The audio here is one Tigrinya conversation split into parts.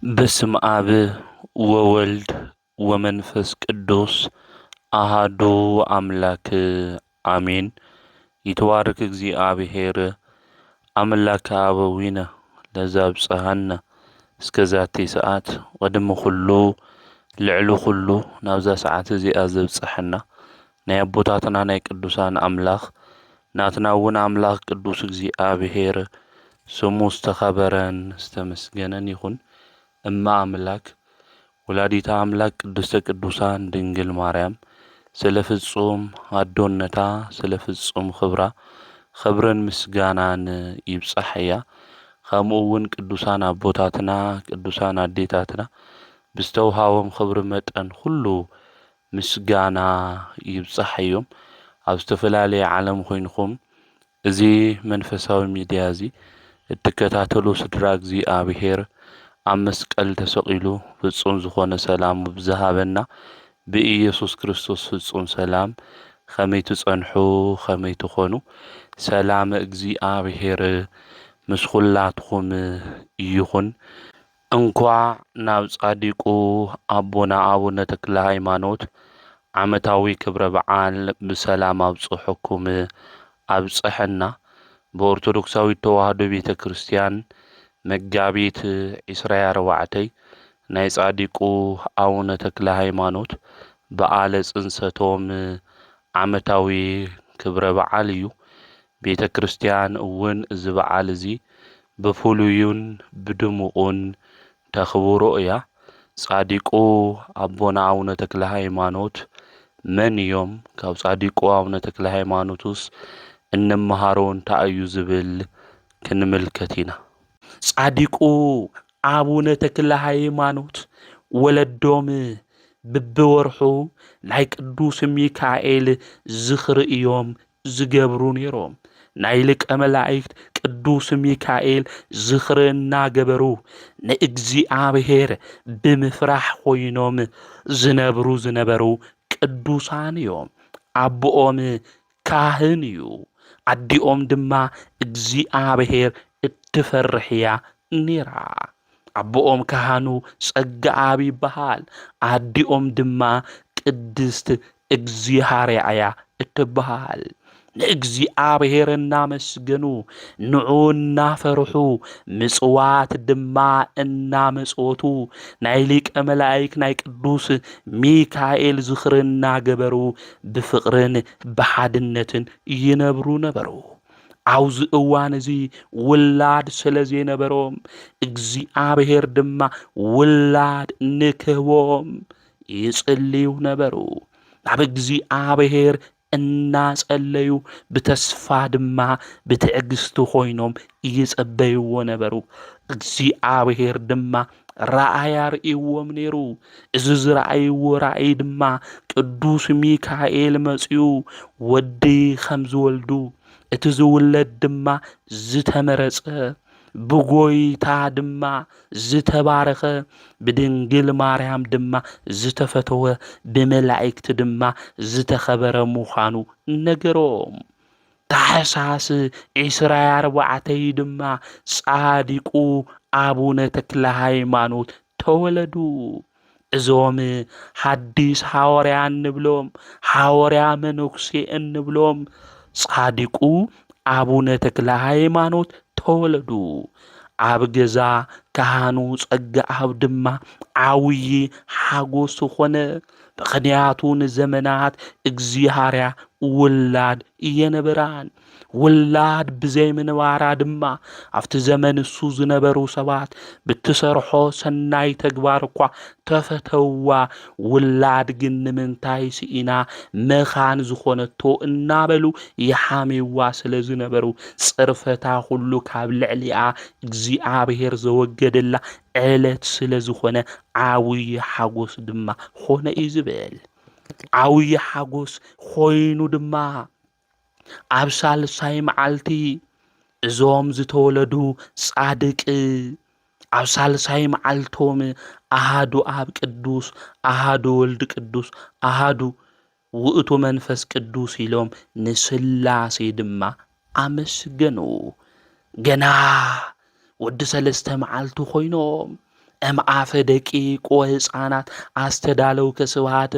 በስመ አብ ወወልድ ወመንፈስ ቅዱስ አሃዱ አምላክ አሜን። ይትባረክ እግዚአብሔር አምላከ አበዊነ ለዘአብጽሐነ እስከዛቲ ሰዓት ቅድሚ ኩሉ ልዕሊ ኩሉ ናብዛ ሰዓት እዚኣ ዘብጽሐና ናይ አቦታትና ናይ ቅዱሳን አምላኽ ናትና እውን አምላኽ ቅዱስ እግዚአብሔር ስሙ ዝተኸበረን ዝተመስገነን ይኹን። እማ አምላክ ወላዲተ አምላክ ቅድስተ ቅዱሳን ድንግል ማርያም ስለ ፍጹም አዶነታ ስለ ፍጹም ክብራ ክብርን ምስጋናን ይብጻሕያ። ከምኡ እውን ቅዱሳን አቦታትና ቅዱሳን አዴታትና ብዝተውሃቦም ክብሪ መጠን ኩሉ ምስጋና ይብጻሕዮም። ኣብ ዝተፈላለየ ዓለም ኮይንኩም እዚ መንፈሳዊ ሚድያ እዚ እትከታተሉ ስድራ እግዚአብሔር ኣብ መስቀል ተሰቂሉ ፍጹም ዝኾነ ሰላም ብዝሃበና ብኢየሱስ ክርስቶስ ፍጹም ሰላም ከመይ ትጸንሑ ከመይ ትኾኑ ሰላም እግዚአብሔር ምስ ኩላትኩም ይኹን። እንኳዕ ናብ ጻዲቁ አቦና አቡነ ተክለ ሃይማኖት ዓመታዊ ክብረ በዓል ብሰላም አብጽሑኩም አብጽሐና። በኦርቶዶክሳዊት ተዋህዶ ቤተ ክርስቲያን መጋቢት 24 ናይ ጻዲቁ አቡነ ተክለ ሃይማኖት በዓለ ጽንሰቶም ዓመታዊ ክብረ በዓል እዩ። ቤተ ክርስቲያን እውን እዚ በዓል እዚ ብፍሉዩን ብድሙቑን ተኽብሮ እያ። ጻዲቁ አቦና አቡነ ተክለ ሃይማኖት መን እዮም? ካብ ጻዲቁ አቡነ ተክለ ሃይማኖትስ እንመሃሮ እንታይ እዩ ዝብል ክንምልከት ኢና። ጻዲቁ አቡነ ተክለ ሃይማኖት ወለዶም ብብወርሑ ናይ ቅዱስ ሚካኤል ዝኽሪ እዮም ዝገብሩ ነይሮም። ናይ ሊቀ መላእክት ቅዱስ ሚካኤል ዝኽሪ እናገበሩ ንእግዚአብሔር ብምፍራሕ ኮይኖም ዝነበሩ ቅዱሳን እዮም። አቦኦም ካህን እዩ። አዲኦም ድማ እግዚአብሔር እትፈርሕያ ኔራ። አቦኦም ካህኑ ጸጋአብ ይበሃል። አዲኦም ድማ ቅድስት እግዚአርያያ እትበሃል። ንእግዚአብሔር እናመስገኑ ንዑ እናፈርሑ ምጽዋት ድማ እናመጾቱ ናይ ሊቀ መላእክ ናይ ቅዱስ ሚካኤል ዝኽሪ እናገበሩ ብፍቕርን ብሓድነትን ይነብሩ ነበሩ። ኣብዚ እዋን እዚ ውላድ ስለ ዘይነበሮም እግዚአብሔር ድማ ውላድ ንክህቦም ይጽልዩ ነበሩ። ናብ እግዚአብሔር እናጸለዩ ብተስፋ ድማ ብትዕግስቲ ኮይኖም ይጸበይዎ ነበሩ። እግዚአብሔር ድማ ራእይ አርኢዎም ነይሩ። እዚ ዝረአይዎ ራእይ ድማ ቅዱስ ሚካኤል መጺኡ ወዲ ከም ዝወልዱ እቲ ዝውለድ ድማ ዝተመረጸ ብጎይታ ድማ ዝተባረኸ ብድንግል ማርያም ድማ ዝተፈተወ ብመላእክቲ ድማ ዝተኸበረ ምዃኑ ነገሮም። ታሕሳስ 24 ድማ ጻዲቁ አቡነ ተክለ ሃይማኖት ተወለዱ። እዞም ሐዲስ ሐዋርያ እንብሎም ሐዋርያ መነኩሴ እንብሎም ጻዲቁ አቡነ ተክለ ሃይማኖት ተወለዱ። ኣብ ገዛ ካህኑ ጸጋአብ ድማ ዓብዪ ሓጎስ ኾነ። ምኽንያቱ ንዘመናት እግዚአርያ ውላድ እየነበራን። ውላድ ብዘይ ምንባራ ድማ ኣብቲ ዘመን እሱ ዝነበሩ ሰባት ብትሰርሖ ሰናይ ተግባር እኳ ተፈተዋ። ውላድ ግን ንምንታይ ስኢና መኻን ዝኾነቶ እናበሉ ይሓሚዋ ስለ ዝነበሩ ጽርፈታ ሁሉ ካብ ልዕሊኣ እግዚአብሔር ዘወገደላ ዕለት ስለ ዝኾነ ዓብዪ ሓጎስ ድማ ኾነ እዩ ዝብል። ዓብዪ ሓጎስ ኮይኑ ድማ ኣብ ሳልሳይ መዓልቲ እዞም ዝተወለዱ ጻድቅ ኣብ ሳልሳይ መዓልቶም አሃዱ አብ ቅዱስ አሃዱ ወልድ ቅዱስ አሃዱ ውእቱ መንፈስ ቅዱስ ኢሎም ንስላሴ ድማ አመስገኑ። ገና ወዲ ሰለስተ መዓልቱ ኮይኖም እምአፈ ደቂቅ ወሕፃናት አስተዳለውከ ስብሐተ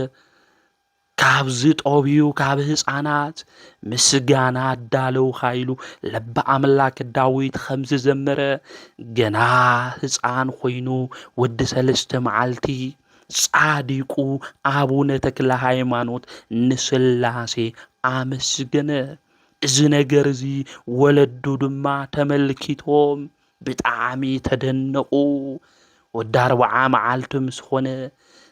ካብዝ ጦቢዩ ካብ ሕፃናት ምስጋና አዳለው ኃይሉ ለባ አምላክ ዳዊት ከምዝ ዘመረ ገና ሕፃን ኮይኑ ወዲ ሰለስተ መዓልቲ ጻዲቁ አቡነ ተክለ ሃይማኖት ንስላሴ አመስገነ። እዚ ነገር እዚ ወለዱ ድማ ተመልኪቶም ብጣዕሚ ተደነቁ። ወዲ 40 መዓልቲ ምስ ኾነ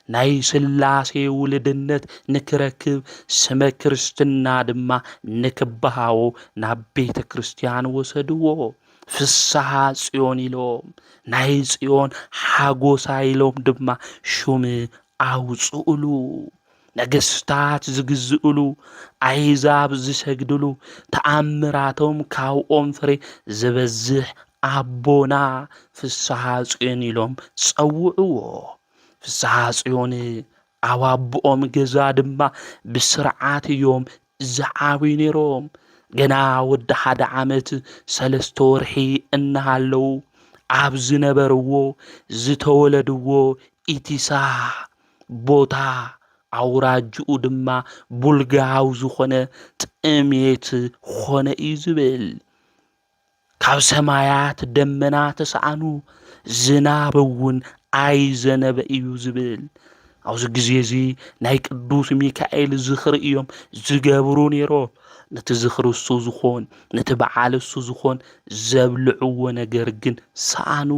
ናይ ስላሴ ውልድነት ንክረክብ ስመ ክርስትና ድማ ንክበሃዎ ናብ ቤተ ክርስቲያን ወሰድዎ። ፍስሐ ጽዮን ኢሎም ናይ ጽዮን ሓጎሳ ኢሎም ድማ ሹም አውፅኡሉ። ነገስታት ዝግዝኡሉ አሕዛብ ዝሰግድሉ ተአምራቶም ካብኦም ፍሬ ዝበዝሕ አቦና ፍስሐ ጽዮን ኢሎም ጸውዕዎ። ፍስሐ ጽዮን ኣብ ኣቦኦም ገዛ ድማ ብስርዓት እዮም ዝዓብዩ ነይሮም። ገና ወዲ 1 ዓመት 3 ወርሒ እናሃለዉ ኣብ ዝነበርዎ ዝተወለድዎ ኢቲሳ ቦታ አውራጅኡ ድማ ቡልጋው ዝኾነ ጥሜት ኾነ እዩ ዝብል። ካብ ሰማያት ደመና ተሰኣኑ ዝናብ እውን ኣይዘነበ እዩ ዝብል። ኣብዚ ግዜ እዚ ናይ ቅዱስ ሚካኤል ዝኽሪ እዮም ዝገብሩ ነይሮም። ነቲ ዝኽሪ እሱ ዝኾን ነቲ በዓል እሱ ዝኾን ዘብልዕዎ ነገር ግን ሰኣኑ።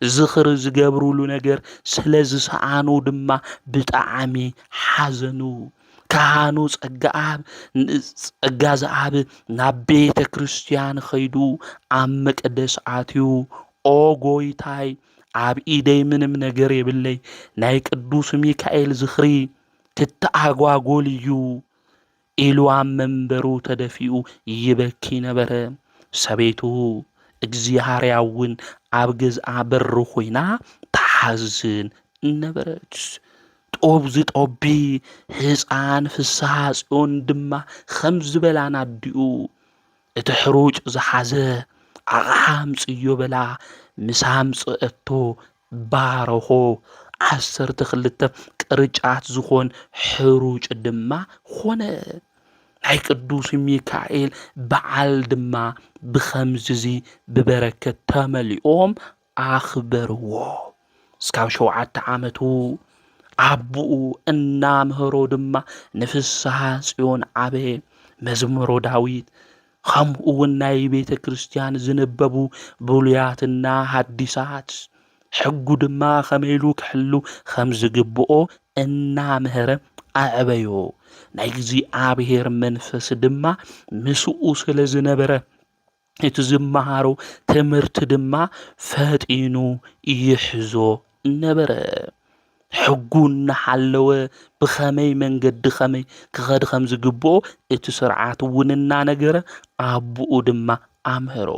ዝኽሪ ዝገብሩሉ ነገር ስለ ዝሰኣኑ ድማ ብጣዕሚ ሓዘኑ። ካህኑ ጸጋ ዝኣብ ናብ ቤተ ክርስቲያን ኸይዱ ኣብ መቅደስ ኣትዩ ኦ ጎይታይ ኣብ ኢደይ ምንም ነገር የብለይ ናይ ቅዱስ ሚካኤል ዝኽሪ ክትኣጓጎል እዩ ኢሉ ኣብ መንበሩ ተደፊኡ ይበኪ ነበረ። ሰበይቱ እግዚአብሔር እውን ኣብ ገዝኣ በሪ ኾይና ተሓዝን ነበረች። ጦብ ዝጦቢ ሕፃን ፍስሐ ጽዮን ድማ ከም ዝበላን ኣዲኡ እቲ ሕሩጭ ዝሓዘ ኣቕሓ ኣምጽዮ በላ ምስ ኣምጽአቶ ባረኾ 12 ቅርጫት ዝኾን ሕሩጭ ድማ ኾነ። ናይ ቅዱስ ሚካኤል በዓል ድማ ብኸምዚ ብበረከት ተመሊኦም ኣኽበርዎ። እስካብ 7 ዓመቱ አቡኡ እናምህሮ ድማ ንፍስሐ ጽዮን ዓበየ። መዝሙሮ ዳዊት ከምኡ እውን ናይ ቤተ ክርስቲያን ዝነበቡ ብሉያትና ሐዲሳት ሕጉ ድማ ከመይሉ ክሕሉ ከም ዝግብኦ እናምህረ ኣዕበዮ። ናይ እግዚአብሔር መንፈስ ድማ ምስኡ ስለ ዝነበረ እቲ ዝመሃሮ ትምህርቲ ድማ ፈጢኑ ይሕዞ ነበረ። ሕጉ እናሓለወ ብኸመይ መንገዲ ኸመይ ክኸድ ከም ዝግብኦ እቲ ስርዓት እውን እናነገረ አቡኡ ድማ ኣምህሮ።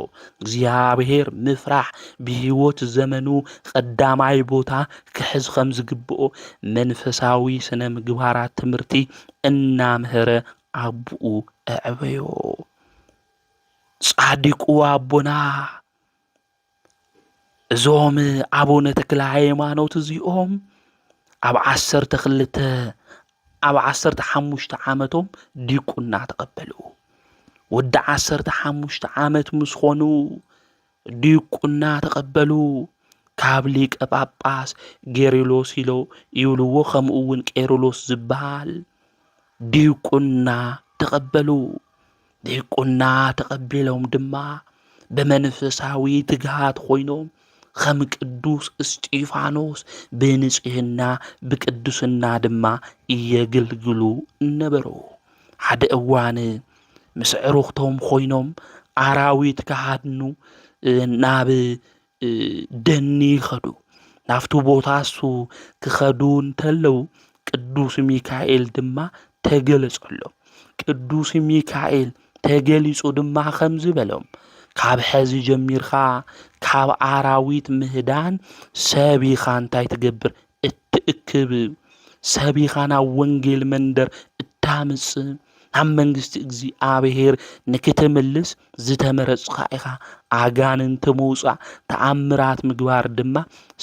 እግዚአብሔር ምፍራሕ ብህይወት ዘመኑ ቀዳማይ ቦታ ክሕዝ ከም ዝግብኦ መንፈሳዊ ስነ ምግባራት ትምህርቲ እናምህረ አቡኡ ኣዕበዮ። ጻዲቁ አቦና እዞም አቡነ ተክለ ሃይማኖት እዚኦም ኣብ 15 ዓመቶም ዲቁና ተቐበሉ። ወዲ 15 ዓመት ምስ ኾኑ ዲቁና ተቐበሉ። ካብ ሊቀ ጳጳስ ጌርሎስ ይብልዎ ከምኡ እውን ቄርሎስ ዝበሃል ዲቁና ተቐበሉ። ዲቁና ተቐቢሎም ድማ በመንፈሳዊ ትግሃት ኾይኖም ከም ቅዱስ እስጢፋኖስ ብንጽህና ብቅዱስና ድማ እየግልግሉ ነበሩ። ሓደ እዋን ምስ ዕሩኽቶም ኾይኖም ኣራዊት ካሃድኑ ናብ ደኒ ይኸዱ። ናፍቱ ቦታ እሱ ክኸዱ እንተለው ቅዱስ ሚካኤል ድማ ተገለጸሎም። ቅዱስ ሚካኤል ተገሊጹ ድማ ከም ዝበሎም ካብ ሕዚ ጀሚርኻ ካብ ኣራዊት ምህዳን ሰቢኻ እንታይ ትገብር እትእክብ፣ ሰቢኻ ናብ ወንጌል መንደር እታምጽእ፣ ናብ መንግስቲ እግዚአብሔር ንክትምልስ ዝተመረጽካ ኢኻ ኣጋንንቲ ምውፃእ ተኣምራት ምግባር ድማ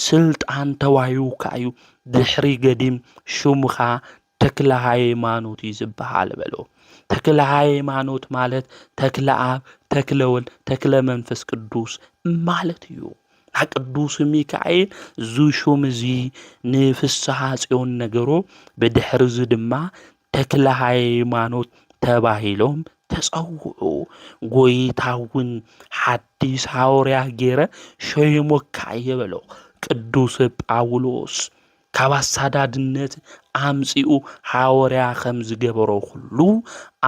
ስልጣን ተዋሂቡካ እዩ ድሕሪ ገዲም ሽሙኻ ተክለ ሃይማኖት እዩ ዝበሃል በሎ ተክለ ሃይማኖት ማለት ተክለ አብ ተክለ ወልድ ተክለ መንፈስ ቅዱስ ማለት እዩ ቅዱስ ሚካኤል ዙሹም እዚ ንፍስሐ ጽዮን ነገሮ በድሕርዝ ድማ ተክለ ሃይማኖት ተባሂሎም ተጸውዑ ጎይታውን ሓዲስ ሐዋርያ ገይረ ሸይሞካ የበሎ ቅዱስ ጳውሎስ ካብ አሳዳድነት አምጺኡ ሐዋርያ ከም ዝገበሮ ሁሉ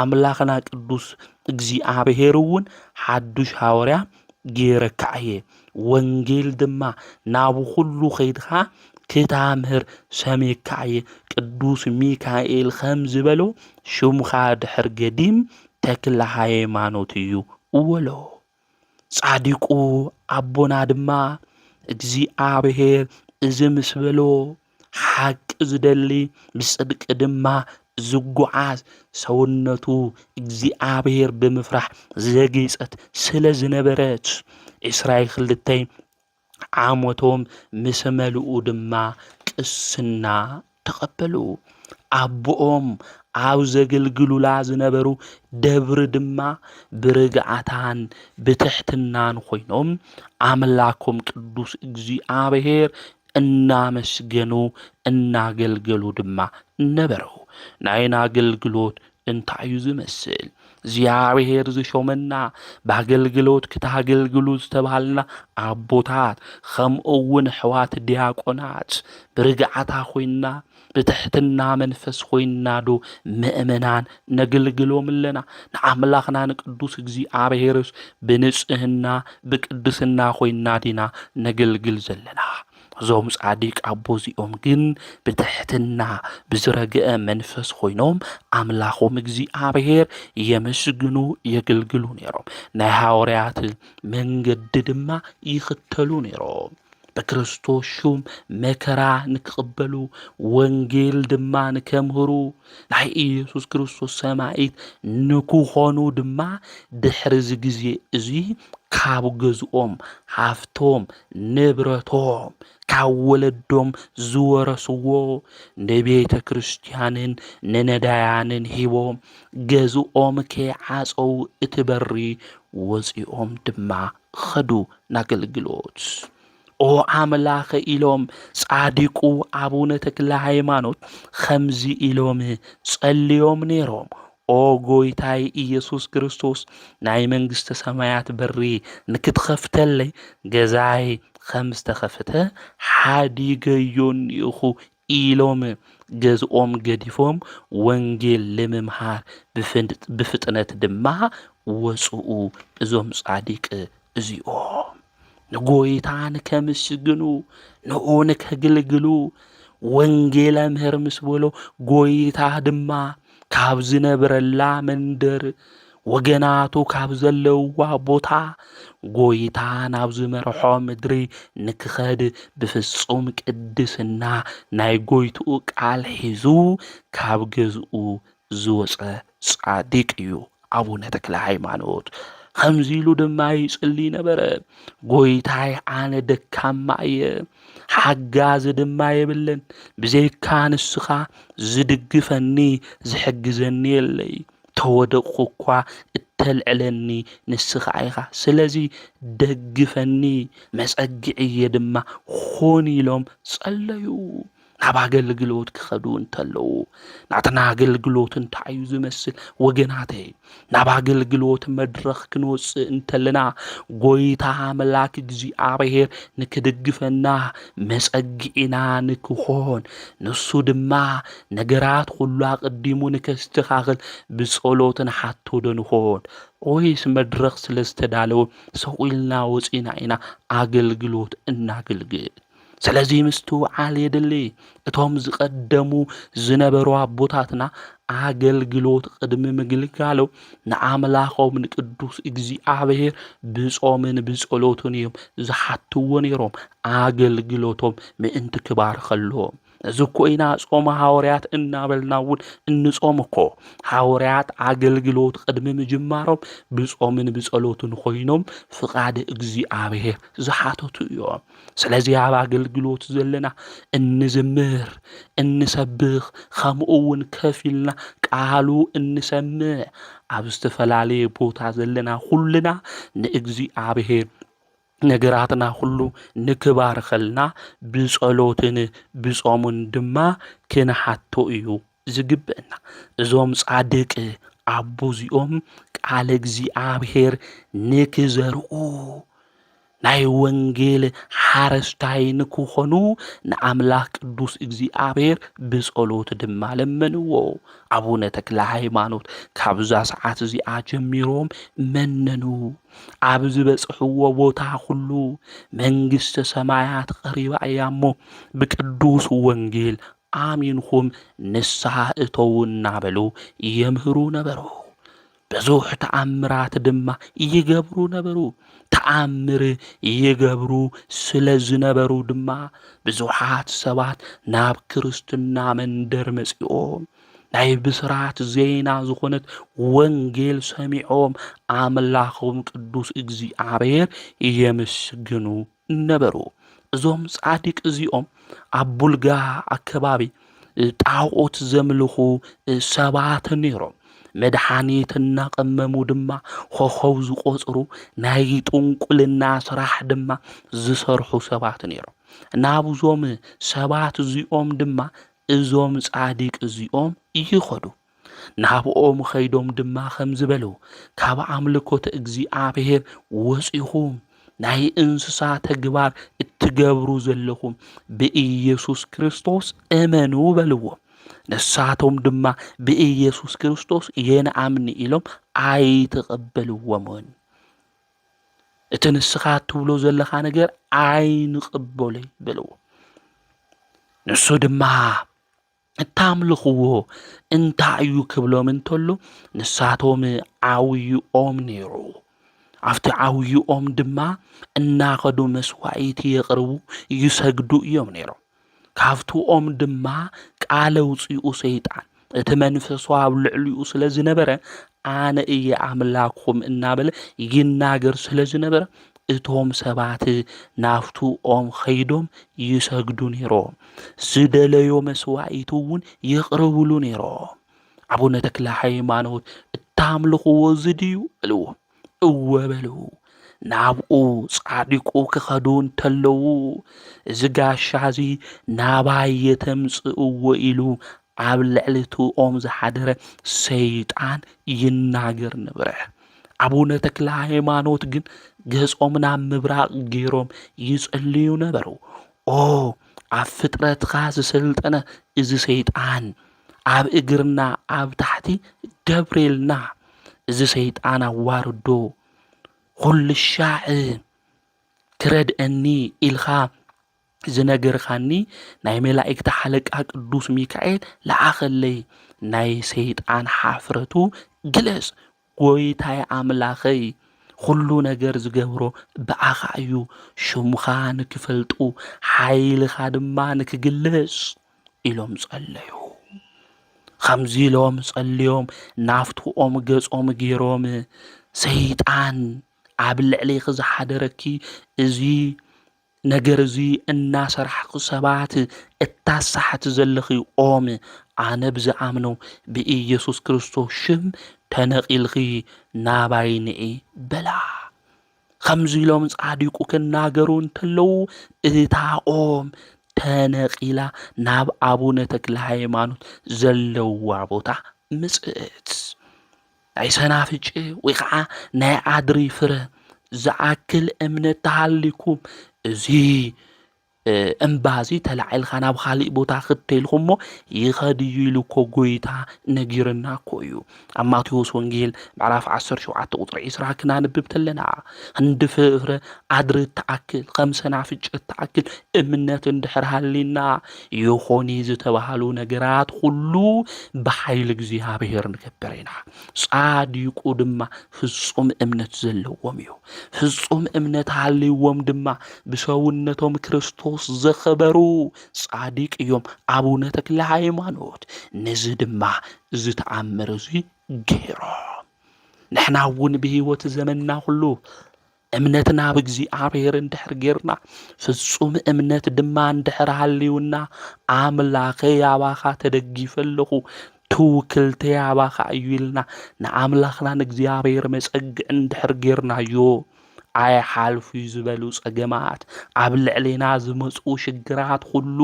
አምላኽና ቅዱስ እግዚአብሔር እውን ሓዱሽ ሐዋርያ ገይረካየ ወንጌል ድማ ናብ ሁሉ ኸይድኻ ክታምህር ሰሜካየ ቅዱስ ሚካኤል ከም ዝበሎ ሽሙኻ ድሕር ገዲም ተክለ ሃይማኖት እዩ ወሎ ጻዲቁ አቦና ድማ እግዚአብሔር እዚ ምስ በሎ ሓቂ ዝደሊ ብጽድቂ ድማ ዝጓዓዝ ሰውነቱ እግዚአብሔር ብምፍራሕ ዘጌጸት ስለ ዝነበረት እስራኤል ክልተይ ዓመቶም ምስ መልኡ ድማ ቅስና ተቐበሉ አቦኦም ኣብ ዘገልግሉላ ዝነበሩ ደብሪ ድማ ብርግዓታን ብትሕትናን ኮይኖም አምላኮም ቅዱስ እግዚአብሔር እናመስገኑ እናገልገሉ ድማ ነበሩ ናይና አገልግሎት እንታይ እዩ ዝመስል እግዚአብሔር ዝሾመና በአገልግሎት ክታገልግሉ ዝተባሃልና አቦታት ከምኡውን ሕዋት ዲያቆናት ብርግዓታ ኮይና ብትሕትና መንፈስ ኮይናዶ ምእመናን ነገልግሎም ኣለና ንአምላኽና ንቅዱስ እግዚአብሔርስ ብንጽህና ብቅድስና ኮይና ዲና ነገልግል ዘለና ዞም ጻዲቅ አቦዚኦም ግን ብትሕትና ብዝረግአ መንፈስ ኮይኖም አምላኾም እግዚአብሔር የመስግኑ የገልግሉ ነይሮም ናይ ሐዋርያት መንገዲ ድማ ይኽተሉ ነይሮም በክርስቶስ ሹም መከራ ንክቕበሉ ወንጌል ድማ ንከምህሩ ናይ ኢየሱስ ክርስቶስ ሰማዕት ንክኾኑ ድማ ድሕሪ ጊዜ እዚ ካብ ገዝኦም ሃፍቶም ንብረቶም ካብ ወለዶም ዝወረስዎ ንቤተ ክርስቲያንን ንነዳያንን ሂቦም ገዝኦም ከይዓፀው እቲ በሪ ወፂኦም ድማ ኸዱ ናገልግሎት ኦ አምላኸ ኢሎም ጻዲቁ አቡነ ተክለ ሃይማኖት ኸምዚ ኢሎም ጸልዮም ነይሮም ኦ ጎይታይ ኢየሱስ ክርስቶስ ናይ መንግሥተ ሰማያት በሪ ንክትኸፍተለይ ገዛይ ከም ዝተኸፍተ ሓዲገዮን ኢኹ ኢሎም ገዝኦም ገዲፎም ወንጌል ንምምሃር ብፍጥነት ድማ ወፅኡ እዞም ጻዲቅ እዚኦም ንጎይታ ንከመስግኑ ንኡ ንከገልግሉ ወንጌለ ምህር ምስ በሎ ጎይታ ድማ ካብ ዝነበረላ መንደር ወገናቱ ካብ ዘለውዋ ቦታ ጎይታ ናብ ዝመርሖ ምድሪ ንክኸድ ብፍጹም ቅድስና ናይ ጎይትኡ ቃል ሒዙ ካብ ገዝኡ ዝወፀ ጻዲቅ እዩ አቡነ ተክለ ሃይማኖት ከምዚ ኢሉ ድማ ይጽሊ ነበረ ጎይታይ አነ ደካማ እየ ሓጋዝ ድማ የብለን ብዘይካ ንስኻ ዝድግፈኒ ዝሕግዘኒ የለይ ተወደቕኩ እኳ እተልዕለኒ ንስኻ ኢኻ ስለዚ ደግፈኒ መጸጊዕየ ድማ ኹን ኢሎም ጸለዩ ናብ አገልግሎት ክኸዱ እንተለዉ ናትና አገልግሎት እንታይ እዩ ዝመስል ወገናተይ ናብ አገልግሎት መድረኽ ክንወፅእ እንተለና ጎይታ አምላክ እግዚአብሔር ንክድግፈና መጸጊዕና ንክኾን ንሱ ድማ ነገራት ሁሉ አቅዲሙ ንከስተኻኽል ብጸሎትን ሓቶ ንኾን ወይስ መድረኽ ስለ ዝተዳለወ ሰቂልና ወፂና ኢና አገልግሎት እናገልግል ስለዚህ ምስትውዓል የድሊ እቶም ዝቀደሙ ዝነበሩ አቦታትና አገልግሎት ቅድሚ ምግልጋሎ ንአምላኾም ንቅዱስ እግዚአብሔር ብጾምን ብጸሎትን እዮም ዝሓትዎ ነይሮም አገልግሎቶም ምእንቲ ክባር ከሎም ዝኮይና ጾመ ሐዋርያት እናበልናውን እንጾም እኮ ሐዋርያት አገልግሎት ቅድሚ ምጅማሮም ብጾምን ብጸሎትን ኮይኖም ፍቃድ እግዚአብሔር ዝሓተቱ እዮም። ስለዚ ኣብ አገልግሎት ዘለና እንዝምር እንሰብኽ ከምኡውን ከፊልና ቃሉ እንሰምዕ ኣብ ዝተፈላለየ ቦታ ዘለና ሁሉና ንእግዚአብሔር ነገራትና ሁሉ ንክባርከልና ብጸሎትን ብጾሙን ድማ ክንሓቶ እዩ ዝግብአና። እዞም ጻድቅ ኣቦ እዚኦም ቃለ እግዚአብሔር ንክዘርኡ ናይ ወንጌል ሓረስታይ ንክኾኑ ንኣምላኽ ቅዱስ እግዚአብሔር ብጸሎት ድማ ለመንዎ። አቡነ ተክለ ሃይማኖት ካብዛ ሰዓት እዚኣ ጀሚሮም መነኑ። ኣብ ዝበጽሕዎ ቦታ ሁሉ መንግሥተ ሰማያት ቀሪባ እያ እሞ ብቅዱስ ወንጌል አሚንኩም ንስሐ እተው እናበሉ የምህሩ ነበሩ። ብዙሕ ተአምራት ድማ ይገብሩ ነበሩ። ተአምር ይገብሩ ስለ ዝነበሩ ድማ ብዙሓት ሰባት ናብ ክርስትና መንደር መጺኦም ናይ ብስራት ዜና ዝኾነት ወንጌል ሰሚዖም አምላኾም ቅዱስ እግዚአብሔር የመስግኑ ነበሩ። እዞም ጻድቅ እዚኦም ኣብ ቡልጋ ኣከባቢ ጣዖት ዘምልኹ ሰባት ነይሮም። መድኃኒት እናቐመሙ ድማ ኾኸው ዝቆጽሩ ናይ ጥንቁልና ስራሕ ድማ ዝሰርሑ ሰባት ነይሮም። ናብዞም ሰባት እዚኦም ድማ እዞም ጻድቅ እዚኦም ይኸዱ። ናብኦም ኸይዶም ድማ ከም ዝበሉ ካብ ኣምልኮተ እግዚአብሔር ወፂኹም ናይ እንስሳ ተግባር እትገብሩ ዘለኹም ብኢየሱስ ክርስቶስ እመኑ በልዎም። ንሳቶም ድማ ብኢየሱስ ክርስቶስ የንኣምኒ ኢሎም ኣይተቐበልዎምን። እቲ ንስኻ ትብሎ ዘለኻ ነገር ኣይንቕበሎይ በልዎ። ንሱ ድማ እታምልኽዎ እንታይ እዩ ክብሎም እንተሎ ንሳቶም ዓውይኦም ነይሩ። ኣብቲ ዓውይኦም ድማ እናኸዱ መስዋዕቲ የቕርቡ ይሰግዱ እዮም ነይሮም። ካብቲኦም ድማ ቃለ ውፅኡ ሰይጣን እቲ መንፈሱ ኣብ ልዕሊኡ ስለ ዝነበረ ኣነ እየ ኣምላኽኩም እናበለ ይናገር ስለ ዝነበረ እቶም ሰባት ናፍቱ ኦም ኸይዶም ይሰግዱ ነይሮም። ዝደለዮ መስዋዕቱ እውን የቕርብሉ ነይሮም። አቡነ ተክለ ሃይማኖት እታምልኽዎ ዝድዩ በልዎ። እወ በልዉ። ናብኡ ጻድቁ ክኸዱ እንተለዉ እዚ ጋሻ እዚ ናባይ የተምጽእዎ ኢሉ ኣብ ልዕሊቱ ኦም ዝሓደረ ሰይጣን ይናገር ነበረ። አቡነ ተክለ ሃይማኖት ግን ገጾም ናብ ምብራቕ ገይሮም ይጸልዩ ነበሩ። ኦ ኣብ ፍጥረትካ ዝሰልጠነ እዚ ሰይጣን ኣብ እግርና ኣብ ታሕቲ ደብሬልና እዚ ሰይጣን ኣዋርዶ ኩልሻዕ ክረድአኒ ኢልኻ ዝነገርኻኒ ናይ መላእክቲ ሓለቃ ቅዱስ ሚካኤል ለኣኸለይ ናይ ሰይጣን ሓፍረቱ ግለጽ ጐይታየ ኣምላኸይ ኩሉ ነገር ዝገብሮ ብኣኻ እዩ። ሽሙኻ ንክፈልጡ ሓይልኻ ድማ ንክግለጽ ኢሎም ጸለዩ። ከምዚ ኢሎም ጸልዮም ናፍትኦም ገጾም ገይሮም ሰይጣን ኣብ ልዕሊኺ ዝሓደረኪ እዚ ነገር እዚ እናሰርሐኺ ሰባት እታሳሕቲ ዘለኺ ኦም ኣነ ብዝኣምኖ ብኢየሱስ ክርስቶስ ሽም ተነቂልኺ ናባይ ንዒ በላ። ከምዚ ኢሎም ጻድቁ ክናገሩ እንተለዉ እታ ኦም ተነቂላ ናብ አቡነ ተክለ ሃይማኖት ዘለዋ ቦታ ምጽእት። ናይ ሰናፍጭ ወይ ከዓ ናይ ዓድሪ ፍረ ዝኣክል እምነት ተሃሊኩም እዚ እምባዚ ተላዒልካ ናብ ካሊእ ቦታ ክትተይልኹም ሞ ይኸድዩ ኢሉኮ ጎይታ ነጊርና እኮ እዩ። ኣብ ማቴዎስ ወንጌል ምዕራፍ 17 ቁጥሪ 20 ክናንብብ ተለና ክንዲ ፍረ ዓድሪ ተኣክል ከም ሰናፍጭ ተኣክል እምነት እንድሕር ሃሊና ይኾኒ ዝተባሃሉ ነገራት ሁሉ ብሓይሊ እግዚአብሔር ንገብር ኢና። ጻድቁ ድማ ፍጹም እምነት ዘለዎም እዩ። ፍጹም እምነት ሃልይዎም ድማ ብሰውነቶም ክርስቶስ ክርስቶስ ዘኸበሩ ጻድቅ እዮም አቡነ ተክለ ሃይማኖት ነዚ ድማ ዝተኣምር እዚ ገይሮም ንሕና እውን ብህይወት ዘመንና ኩሉ እምነትና ብእግዚአብሔር እንድሕር ጌርና ፍጹም እምነት ድማ እንድሕር ሃልዩና አምላኸ ያባኻ ተደጊፈለኹ ትውክልተ ያባኻ እዩ ኢልና ንአምላኽና ንእግዚአብሔር መጸግዕ እንድሕር ጌርናዮ አይ ሓልፉ ዝበሉ ጸገማት ኣብ ልዕሌና ዝመፁ ሽግራት ሁሉ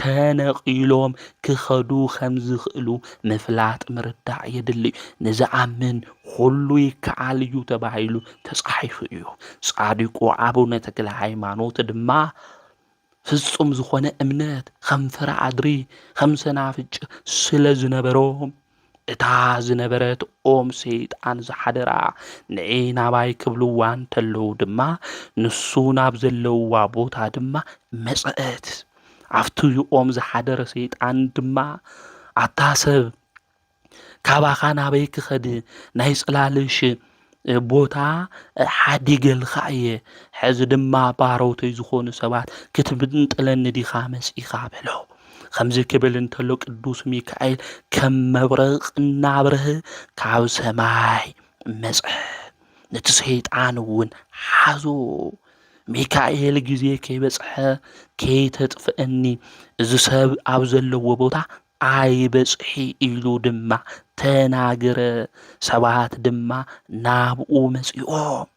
ተነቂሎም ክኸዱ ከም ዝኽእሉ ምፍላጥ ምርዳእ የድሊ ንዝኣምን ሁሉ ይከኣል እዩ ተባሂሉ ተጻሒፉ እዩ ጻድቁ አቡነ ተክለ ሃይማኖት ድማ ፍጹም ዝኾነ እምነት ከም ፍረ አድሪ ከም ሰናፍጭ ስለ ዝነበሮም እታ ዝነበረት ኦም ሰይጣን ዝሓደራ ንዒ ናባይ ክብልዋ እንተለዉ ድማ ንሱ ናብ ዘለውዋ ቦታ ድማ መጽአት ኣብቲ ኦም ዝሓደረ ሰይጣን ድማ ኣታ ሰብ ካባኻ ናበይ ክኸድ ናይ ጽላልሽ ቦታ ሓዲገልካ እየ ሕዚ ድማ ባሮተይ ዝኾኑ ሰባት ክትብንጥለኒ ዲኻ መጺኻ በሎ ከምዚ ክብል እንተሎ ቅዱስ ሚካኤል ከም መብረቕ እናብርህ ካብ ሰማይ መጽ ነቲ ሰይጣን እውን ሓዞ ሚካኤል ጊዜ ከይበጽሐ ከይተጥፍአኒ እዚ ሰብ ኣብ ዘለዎ ቦታ ኣይበጽሒ ኢሉ ድማ ተናገረ ሰባት ድማ ናብኡ መጺኦም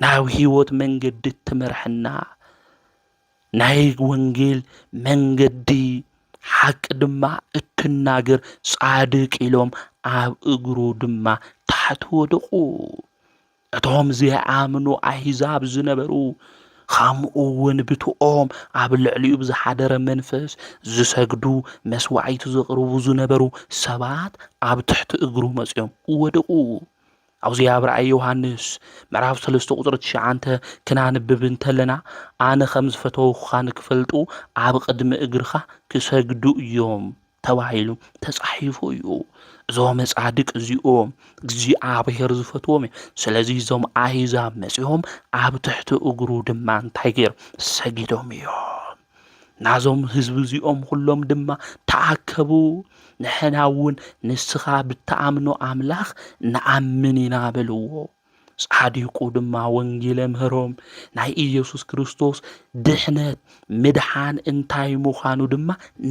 ናብ ህይወት መንገዲ ትመርሕና ናይ ወንጌል መንገዲ ሓቂ ድማ እትናገር ጻድቅ ኢሎም ኣብ እግሩ ድማ ታሕቲ ወደቁ እቶም ዝኣምኑ ኣሕዛብ ዝነበሩ ከምኡ እውን ብትኦም ኣብ ልዕሊኡ ብዝሓደረ መንፈስ ዝሰግዱ መስዋዕቲ ዘቕርቡ ዝነበሩ ሰባት ኣብ ትሕቲ እግሩ መጽኦም ወደቁ ኣብዚ ኣብ ራእይ ዮሃንስ ምዕራፍ 3 ቁጥሪ 9 ክናንብብ እንተለና ኣነ ከም ዝፈተውካ ንክፈልጡ ኣብ ቅድሚ እግርኻ ክሰግዱ እዮም ተባሂሉ ተጻሒፉ እዩ እዞም ጻድቅ እዚኦም እግዚአብሔር ዝፈትዎም ስለዚ እዞም ኣሕዛብ መጽኦም ኣብ ትሕቲ እግሩ ድማ እንታይ ገይሮም ሰጊዶም እዮም ናዞም ህዝቢ እዚኦም ኩሎም ድማ ተኣከቡ ንሕና እውን ንስኻ ብተኣምኖ ኣምላኽ ንኣምን ኢና በልዎ ጻድቁ ድማ ወንጌል ምህሮም ናይ ኢየሱስ ክርስቶስ ድሕነት ምድሓን እንታይ ምዃኑ ድማ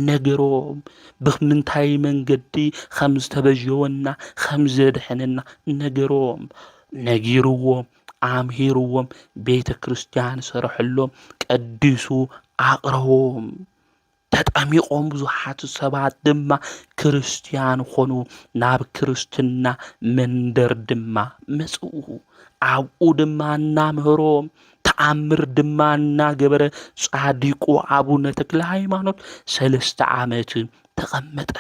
ነገሮም ብምንታይ መንገዲ ከም ዝተበጀወና ከም ዘድሕነና ነገሮም ነጊርዎም ኣምሂርዎም ቤተ ክርስቲያን ሰርሕሎም ቀዲሱ ኣቕረቦም ተጠሚቆም ብዙሓት ሰባት ድማ ክርስቲያን ኾኑ ናብ ክርስትና መንደር ድማ መጽኡ ኣብኡ ድማ እናምህሮም ተኣምር ድማ እናገበረ ጻድቁ አቡነ ተክለ ሃይማኖት 3 ዓመት ተቐመጠ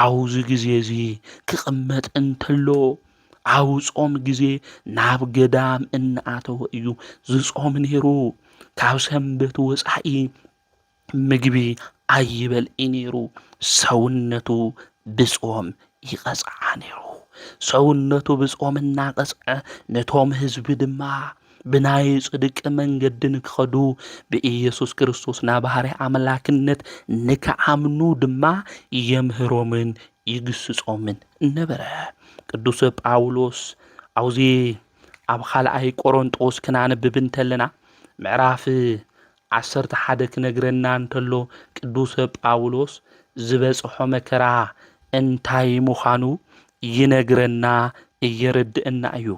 ኣብዚ ግዜ እዚ ክቕመጥ እንተሎ ኣብ ጾም ግዜ ናብ ገዳም እናኣተወ እዩ ዝጾም ነይሩ ካብ ሰንበት ወጻኢ ምግቢ ኣይበልዕ ነይሩ ሰውነቱ ብጾም ይቐጽዓ ነይሩ ሰውነቱ ብጾም እናቐጽዐ ነቶም ህዝቢ ድማ ብናይ ጽድቅ መንገዲ ንክኸዱ ብኢየሱስ ክርስቶስ ናባህሪ ኣምላክነት ንከኣምኑ ድማ የምህሮምን ይግስጾምን ነበረ ቅዱስ ጳውሎስ ኣብዚ ኣብ ካልኣይ ቆሮንጦስ ክናንብብ እንተለና ምዕራፍ 11 ክነግረና እንተሎ ቅዱስ ጳውሎስ ዝበጽሖ መከራ እንታይ ምዃኑ ይነግረና እየረድእና እዩ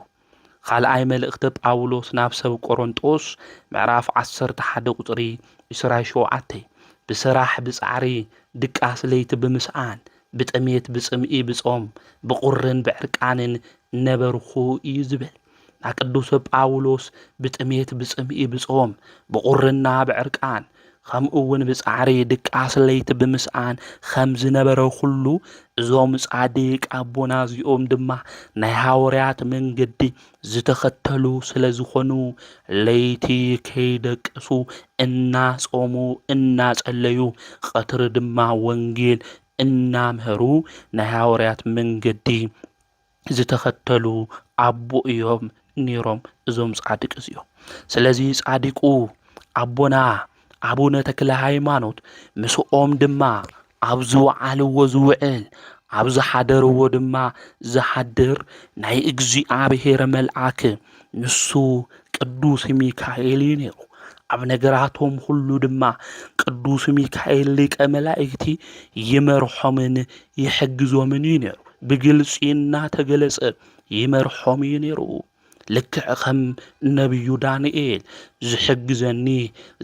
ካልኣይ መልእኽቲ ጳውሎስ ናብ ሰብ ቆሮንጦስ ምዕራፍ 11 ቁጥሪ 27 ብስራሕ ብጻዕሪ ድቃስ ለይቲ ብምስኣን ብጥሜት ብጽምኢ ብጾም ብቁርን ብዕርቃንን ነበርኹ እዩ ዝብል ቅዱስ ጳውሎስ ብጥሜት ብጽምኢ ብጾም ብቁርና ብዕርቃን ከምኡውን ብጻዕሪ ድቃስ ለይቲ ብምስኣን ከም ዝነበረ ሁሉ እዞም ጻድቅ ኣቦና እዚኦም ድማ ናይ ሐዋርያት መንገዲ ዝተኸተሉ ስለ ዝኾኑ ለይቲ ከይደቅሱ እናጾሙ እናጸለዩ ቀትሪ ድማ ወንጌል እናምህሩ ናይ ሐዋርያት መንገዲ ዝተኸተሉ ኣቦ እዮም ነይሮም እዞም ጻድቅ እዚኦም ስለዚ ጻድቁ ኣቦና አቡነ ተክለ ሃይማኖት ምስኦም ድማ ኣብ ዝወዓልዎ ዝውዕል ኣብ ዝሓደርዎ ድማ ዝሓድር ናይ እግዚኣብሔር መልአክ ንሱ ቅዱስ ሚካኤል እዩ ነይሩ። ኣብ ነገራቶም ሁሉ ድማ ቅዱስ ሚካኤል ሊቀ መላእክቲ ይመርሖምን ይሕግዞምን እዩ ነይሩ። ብግልፂ እናተገለጸ ይመርሖም እዩ ነይሩ። ልክዕ ከም ነቢዩ ዳንኤል ዝሕግዘኒ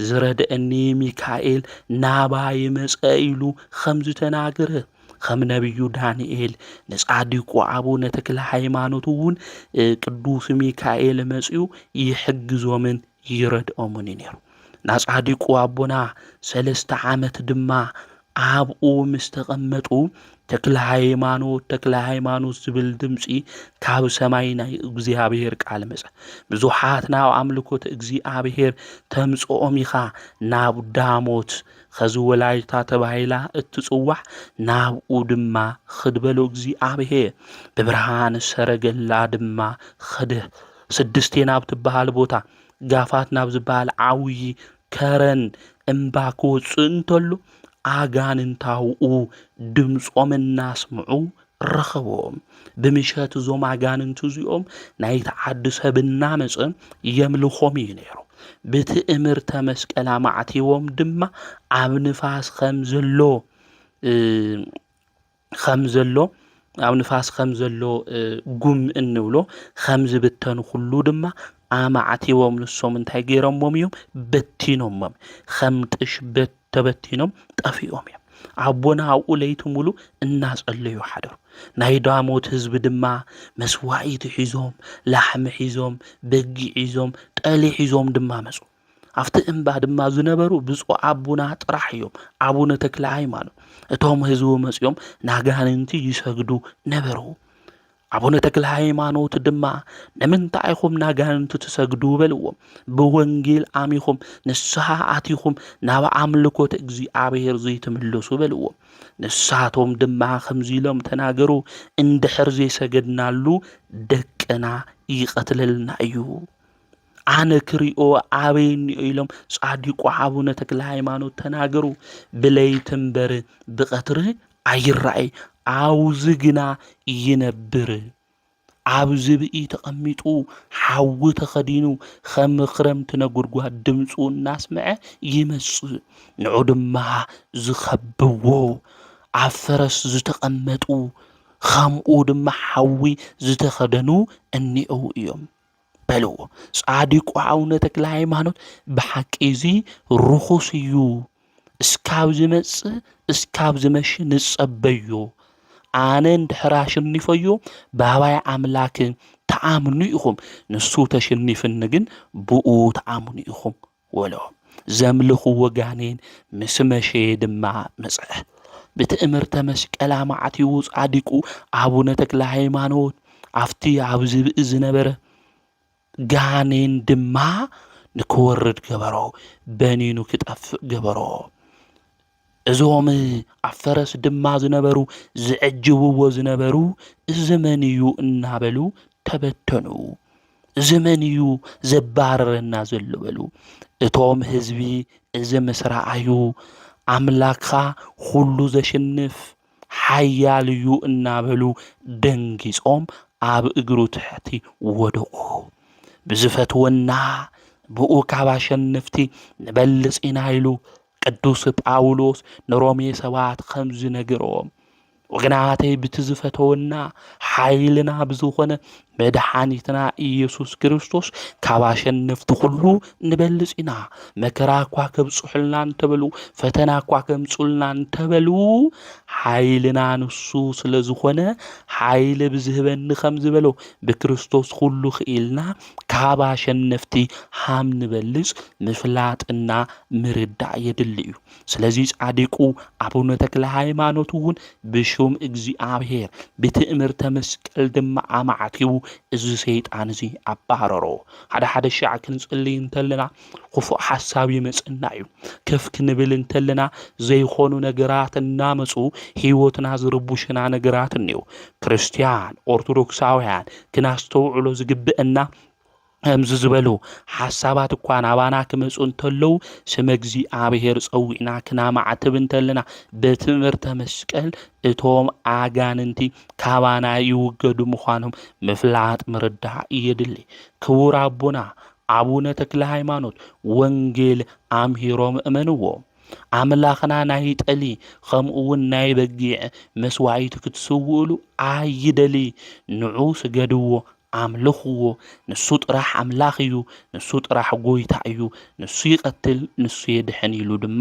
ዝረድአኒ ሚካኤል ናባይ መጸ ኢሉ ከም ዝተናገረ ከም ነቢዩ ዳንኤል ንጻድቁ አቡነ ተክለ ሃይማኖት እውን ቅዱስ ሚካኤል መጺኡ ይሕግዞምን ይረድኦምን ነይሩ። ናጻድቁ አቦና 3 ዓመት ድማ ኣብኡ ምስ ተቐመጡ ተክለ ሃይማኖት ዝብል ድምፂ ካብ ሰማይ ናይ እግዚአብሔር ቃል መጸ። ብዙሓት ናብ ኣምልኮት እግዚአብሔር ተምጽኦም ኢኻ ናብ ዳሞት ኸዝወላይታ ተባሂላ እትጽዋዕ ናብኡ ድማ ኽድበሎ እግዚአብሔር ብብርሃን ሰረገላ ድማ ኸድህ 6 ናብ ትበሃል ቦታ ጋፋት ናብ ዝበሃል ዓውዪ ከረን እምባ ክወፅእ እንተሎ ኣጋንንታውኡ ድምፆም እናስምዑ ረኸቦም። ብምሸት እዞም ኣጋንንቱ እዚኦም ናይቲ ዓዲ ሰብ እናመፀ የምልኾም እዩ ነይሩ። ብትእምርተ መስቀል ኣማዕቲቦም ድማ ኣብ ንፋስ ከም ዘሎ ጉም እንብሎ ከም ዝብተኑ ኩሉ ድማ ኣማዕቲቦም ንሶም እንታይ ገይሮሞም እዮም በቲኖሞም ከም ጥሽ ተበቲኖም ጠፊኦም እዮም። አቦና ኣብኡ ለይቲ ሙሉ እናጸለዩ ሓደሩ። ናይ ዳሞት ህዝቢ ድማ መስዋዕቲ ሒዞም ላሕሚ ሒዞም በጊዕ ሒዞም ጠሊ ሒዞም ድማ መጹ። ኣብቲ እምባ ድማ ዝነበሩ ብፁዕ አቡና ጥራሕ እዮም። አቡነ ተክለ ሃይማኖት እቶም ህዝቡ መጺኦም ናጋንንቲ ይሰግዱ ነበሩ። አቡነ ተክለ ሃይማኖት ድማ ንምንታይ ኢኹም ናጋንንቲ ትሰግዱ በልዎም። ብወንጌል አሚኹም ንስሓ አቲኹም ናብ ኣምልኮት እግዚአብሔር ዘይትምለሱ በልዎም። ንሳቶም ድማ ከምዚ ኢሎም ተናገሩ፣ እንድሕር ዘይሰገድናሉ ደቅና ይቐትለልና እዩ። ኣነ ክሪኦ ኣበይኒ ኢሎም ጻዲቁ አቡነ ተክለ ሃይማኖት ተናገሩ። ብለይቲ እምበር ብቐትሪ ኣይራእይ አውዝ ግና ይነብር። ኣብ ዝብኢ ተቐሚጡ ሓዊ ተኸዲኑ ከም ክረምቲ ነጎድጓድ ድምፁ እናስምዐ ይመጽእ። ንዑ ድማ ዝኸብዎ ኣብ ፈረስ ዝተቐመጡ ከምኡ ድማ ሓዊ ዝተኸደኑ እኒአው እዮም በልዎ። ጻዲቁ አቡነ ተክለ ሃይማኖት ብሓቂ እዚ ርኹስ እዩ፣ እስካብ ዝመጽእ እስካብ ዝመሽ ንጸበዮ። ኣነ እንድሕር ኣሸኒፈዮ ባባይ ኣምላክ ተኣምኑ ኢኹም፣ ንሱ ተሸኒፍኒ ግን ብኡ ተኣምኑ ኢኹም ወሎ። ዘምልኽዎ ጋኔን ምስ መሸየ ድማ መጽአ። ብትእምርተ መስቀል ኣማዕቲቡ ጻዲቁ አቡነ ተክለ ሃይማኖት ኣብቲ ኣብ ዝብኢ ዝነበረ ጋኔን ድማ ንክወርድ ገበሮ፣ በኒኑ ክጠፍእ ገበሮ። እዞም ኣብ ፈረስ ድማ ዝነበሩ ዝዕጅብዎ ዝነበሩ እዝመን እዩ እናበሉ ተበተኑ። እዝመን እዩ ዘባረረና ዘሎ በሉ። እቶም ህዝቢ እዚ ምስ ረኣዩ ኣምላክኻ ኩሉ ዘሽንፍ ሓያል እዩ እናበሉ ደንጊጾም ኣብ እግሩ ትሕቲ ወደቁ። ብዝፈትወና ብኡ ካብ ኣሸነፍቲ ንበልጽ ኢና ኢሉ ቅዱስ ጳውሎስ ንሮሜ ሰባት ከምዚ ነገሮም፣ ወገናተይ ብትዝፈተወና ሓይልና ብዝኾነ መድኃኒትና ኢየሱስ ክርስቶስ ካብ ኣሸነፍቲ ኩሉ ንበልጽ ኢና። መከራ እኳ ከብጽሑልና እንተበሉ፣ ፈተና እኳ ከምጽኡልና እንተበሉ ሓይልና ንሱ ስለ ዝኾነ ሓይሊ ብዝህበኒ ከም ዝበሎ ብክርስቶስ ኩሉ ክኢልና ካብ ኣሸነፍቲ ሃም ንበልጽ ምፍላጥና ምርዳእ የድሊ እዩ። ስለዚ ጻዲቁ አቡነ ተክለ ሃይማኖት እውን ብሹም እግዚአብሔር ብትእምርተ መስቀል ድማ ኣማዕቲቡ እዚ ሰይጣን እዚ ኣባረሮ። ሓደ ሻዕ ክንጽልይ እንተለና ክፉእ ሓሳብ ይመጽና እዩ። ከፍ ክንብል እንተለና ዘይኾኑ ነገራት እናመጹ ህይወትና ዝርቡሽና ነገራት እኒው። ክርስቲያን ኦርቶዶክሳውያን ክናስተውዕሎ ዝግብአና همز زبلو حسابات اኳ ናባና ክመጹ እንተለው ስመ እግዚአብሔር ጸዊዕና ክናማዕትብ እንተለና በትምህርተ መስቀል እቶም አጋንንቲ ካባና ይውገዱ ምዃኖም ምፍላጥ ምርዳእ የድሊ ክቡር አቦና አቡነ ተክለ ሃይማኖት ወንጌል አምሂሮም እመንዎ አምላኽና ናይ ጠሊ ከምኡውን ናይ በጊዕ መስዋዕት ክትስውሉ አይደሊ ንዑ ስገድዎ አምልኽዎ ንሱ ጥራሕ አምላኽ እዩ ንሱ ጥራሕ ጎይታ እዩ ንሱ ይቀትል ንሱ የድሕን ኢሉ ድማ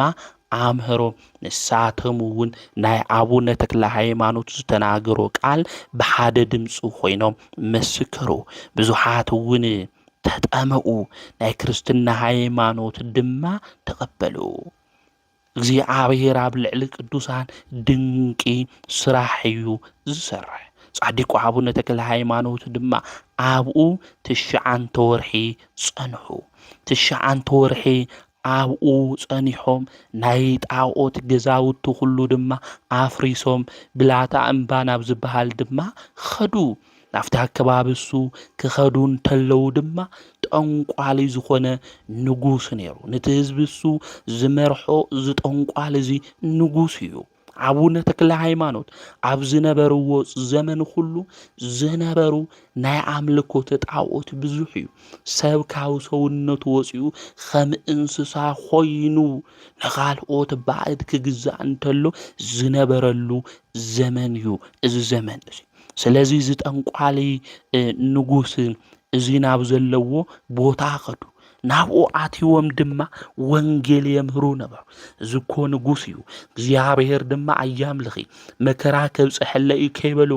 አምህሮ ንሳተሙውን ናይ አቡነ ተክለ ሃይማኖት ዝተናገሮ ቃል በሓደ ድምፁ ኮይኖም መስከሩ ብዙሓትውን ተጠመኡ ናይ ክርስትና ሃይማኖት ድማ ተቀበሉ እግዚአብሔር ኣብ ልዕሊ ቅዱሳን ድንቂ ስራሕ እዩ ዝሰርሕ ጻድቁ አቡነ ተክለ ሃይማኖት ድማ አብኡ ትሽዓንተ ወርሒ ጸንሑ ትሽዓንተ ወርሒ አብኡ ጸኒሖም ናይ ጣዖት ገዛውቲ ሁሉ ድማ አፍሪሶም ብላታ እምባ ናብ ዝበሃል ድማ ኸዱ ናፍታ ከባብሱ ክኸዱ እንተለው ድማ ጠንቋሊ ዝኾነ ንጉስ ነይሩ ነቲ ህዝብሱ ዝመርሖ ዝጠንቋሊ እዚ ንጉስ እዩ አቡነ ተክለ ሃይማኖት ኣብ ዝነበርዎ ዘመን ሁሉ ዝነበሩ ናይ አምልኮት ጣዖት ብዙሕ እዩ ሰብ ካብ ሰውነቱ ወፂኡ ከም እንስሳ ኮይኑ ንኻልኦት ባዕድ ክግዛእ እንተሎ ዝነበረሉ ዘመን እዩ እዚ ዘመን እዚ ስለዚ ዝጠንቋሊ ንጉስ እዚ ናብ ዘለዎ ቦታ ኸዱ ናብኡ አትዮም ድማ ወንጌል የምህሩ ነበሩ ዝኮ ንጉስ እዩ እግዚአብሔር ድማ አያምልኺ መከራ ከብጽሕለይ ከይበሉ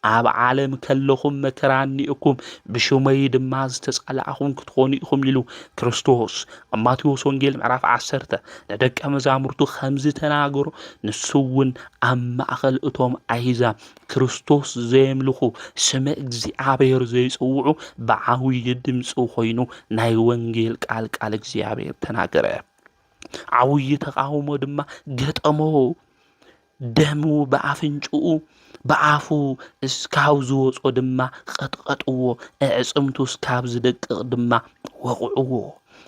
ኣብ ዓለም ከለኹም መከራኒእኩም ብሽመይ ድማ ዝተጻላኣኹም ክትኾኑ ኢኹም ኢሉ ክርስቶስ ኣብ ማቴዎስ ወንጌል ምዕራፍ 10 ለደቀ መዛሙርቱ ከምዚ ተናገሩ ንሱውን ኣብ ማእኸል እቶም ኣሕዛብ ክርስቶስ ዘየምልኹ ስመ እግዚአብሔር ዘይጽውዑ ብዓብይ ድምፂ ኮይኑ ናይ ወንጌል ቃል እግዚአብሔር ተናገረ ዓብይ ተቃውሞ ድማ ገጠሞ ደሙ በአፍንጭኡ በአፉ እስካብ ዝወጾ ድማ ቀጥቀጥዎ እዕጽምቱ እስካብ ዝደቅቕ ድማ ወቕዕዎ